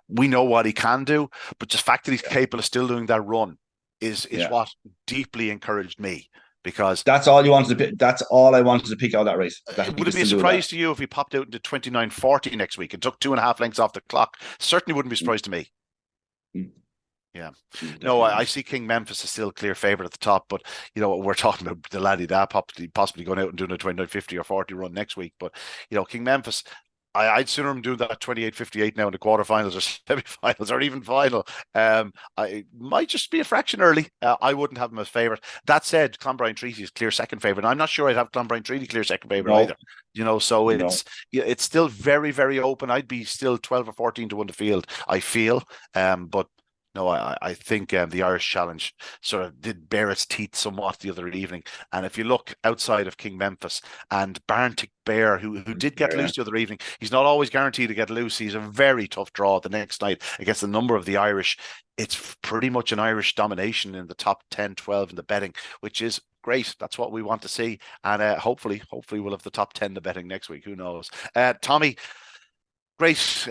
We know what he can do, but the fact that he's capable of still doing that run is what deeply encouraged me. Because that's all you wanted to pick. That's all I wanted to pick out of that race. Would it be a surprise to you if he popped out into 29:40 next week and took 2.5 lengths off the clock? Certainly wouldn't be a surprise to me. Yeah. No, I see King Memphis is still clear favourite at the top, but we're talking about the laddie that possibly going out and doing a 29:50 or 40 run next week. But King Memphis, I'd sooner him doing that 28:58 now in the quarterfinals or semi-finals or even final. I might just be a fraction early. I wouldn't have him as favourite. That said, Clonbrien Treaty is clear second favourite. I'm not sure I'd have Clonbrien Treaty clear second favourite either. So it's still very, very open. I'd be still 12 or 14 to win the field, I feel. But no, I think the Irish Challenge sort of did bare its teeth somewhat the other evening. And if you look outside of King Memphis and Barntick Bear, who did get loose the other evening, he's not always guaranteed to get loose. He's a very tough draw the next night against a number of the Irish. It's pretty much an Irish domination in the top 10, 12 in the betting, which is great. That's what we want to see. And hopefully we'll have the top 10 in the betting next week. Who knows? Tommy, great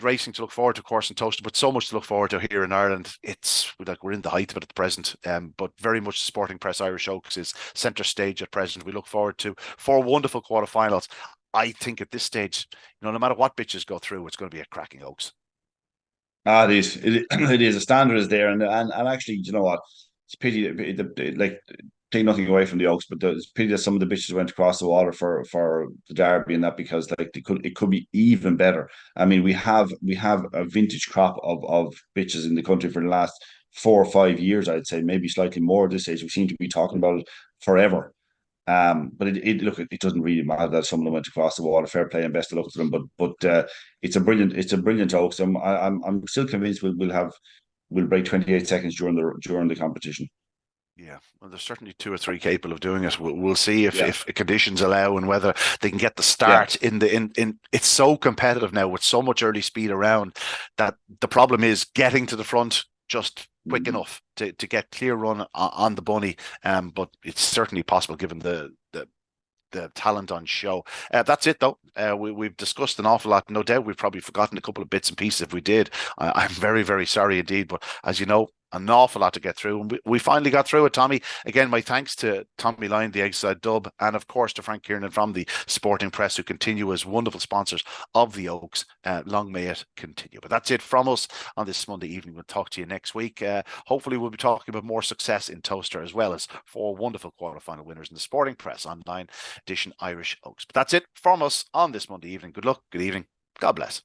racing to look forward to, of course, in Toasted, but so much to look forward to here in Ireland. It's like we're in the height of it at the present, but very much the Sporting Press Irish Oaks is centre stage at present. We look forward to 4 wonderful quarterfinals. I think at this stage, no matter what bitches go through, it's going to be a cracking Oaks. It is. It is. A standard is there, and actually, you know what? It's pity. Like, take nothing away from the Oaks, but it's pity that some of the bitches went across the water for the Derby and that, because like it could be even better. I mean, we have a vintage crop of bitches in the country for the last 4 or 5 years. I'd say maybe slightly more at this stage. We seem to be talking about it forever. But it doesn't really matter that some of them went across the water. Fair play and best of luck to them. But it's a brilliant Oaks. I'm still convinced we'll break 28 seconds during the competition. Yeah, well, there's certainly 2 or 3 capable of doing it. We'll see if, Yeah. if conditions allow and whether they can get the Yeah. start in. It's so competitive now with so much early speed around that the problem is getting to the front just quick enough to get clear run on the bunny. But it's certainly possible given the talent on show. That's it though. We've discussed an awful lot. No doubt we've probably forgotten a couple of bits and pieces. If we did, I'm very, very sorry indeed. But as you know, an awful lot to get through. And we finally got through it, Tommy. Again, my thanks to Tommy Lyons, the Exide Dub, and of course to Frank Kiernan from the Sporting Press, who continue as wonderful sponsors of the Oaks. Long may it continue. But that's it from us on this Monday evening. We'll talk to you next week. Hopefully we'll be talking about more success in Toaster, as well as 4 wonderful quarterfinal winners in the Sporting Press online edition Irish Oaks. But that's it from us on this Monday evening. Good luck, good evening, God bless.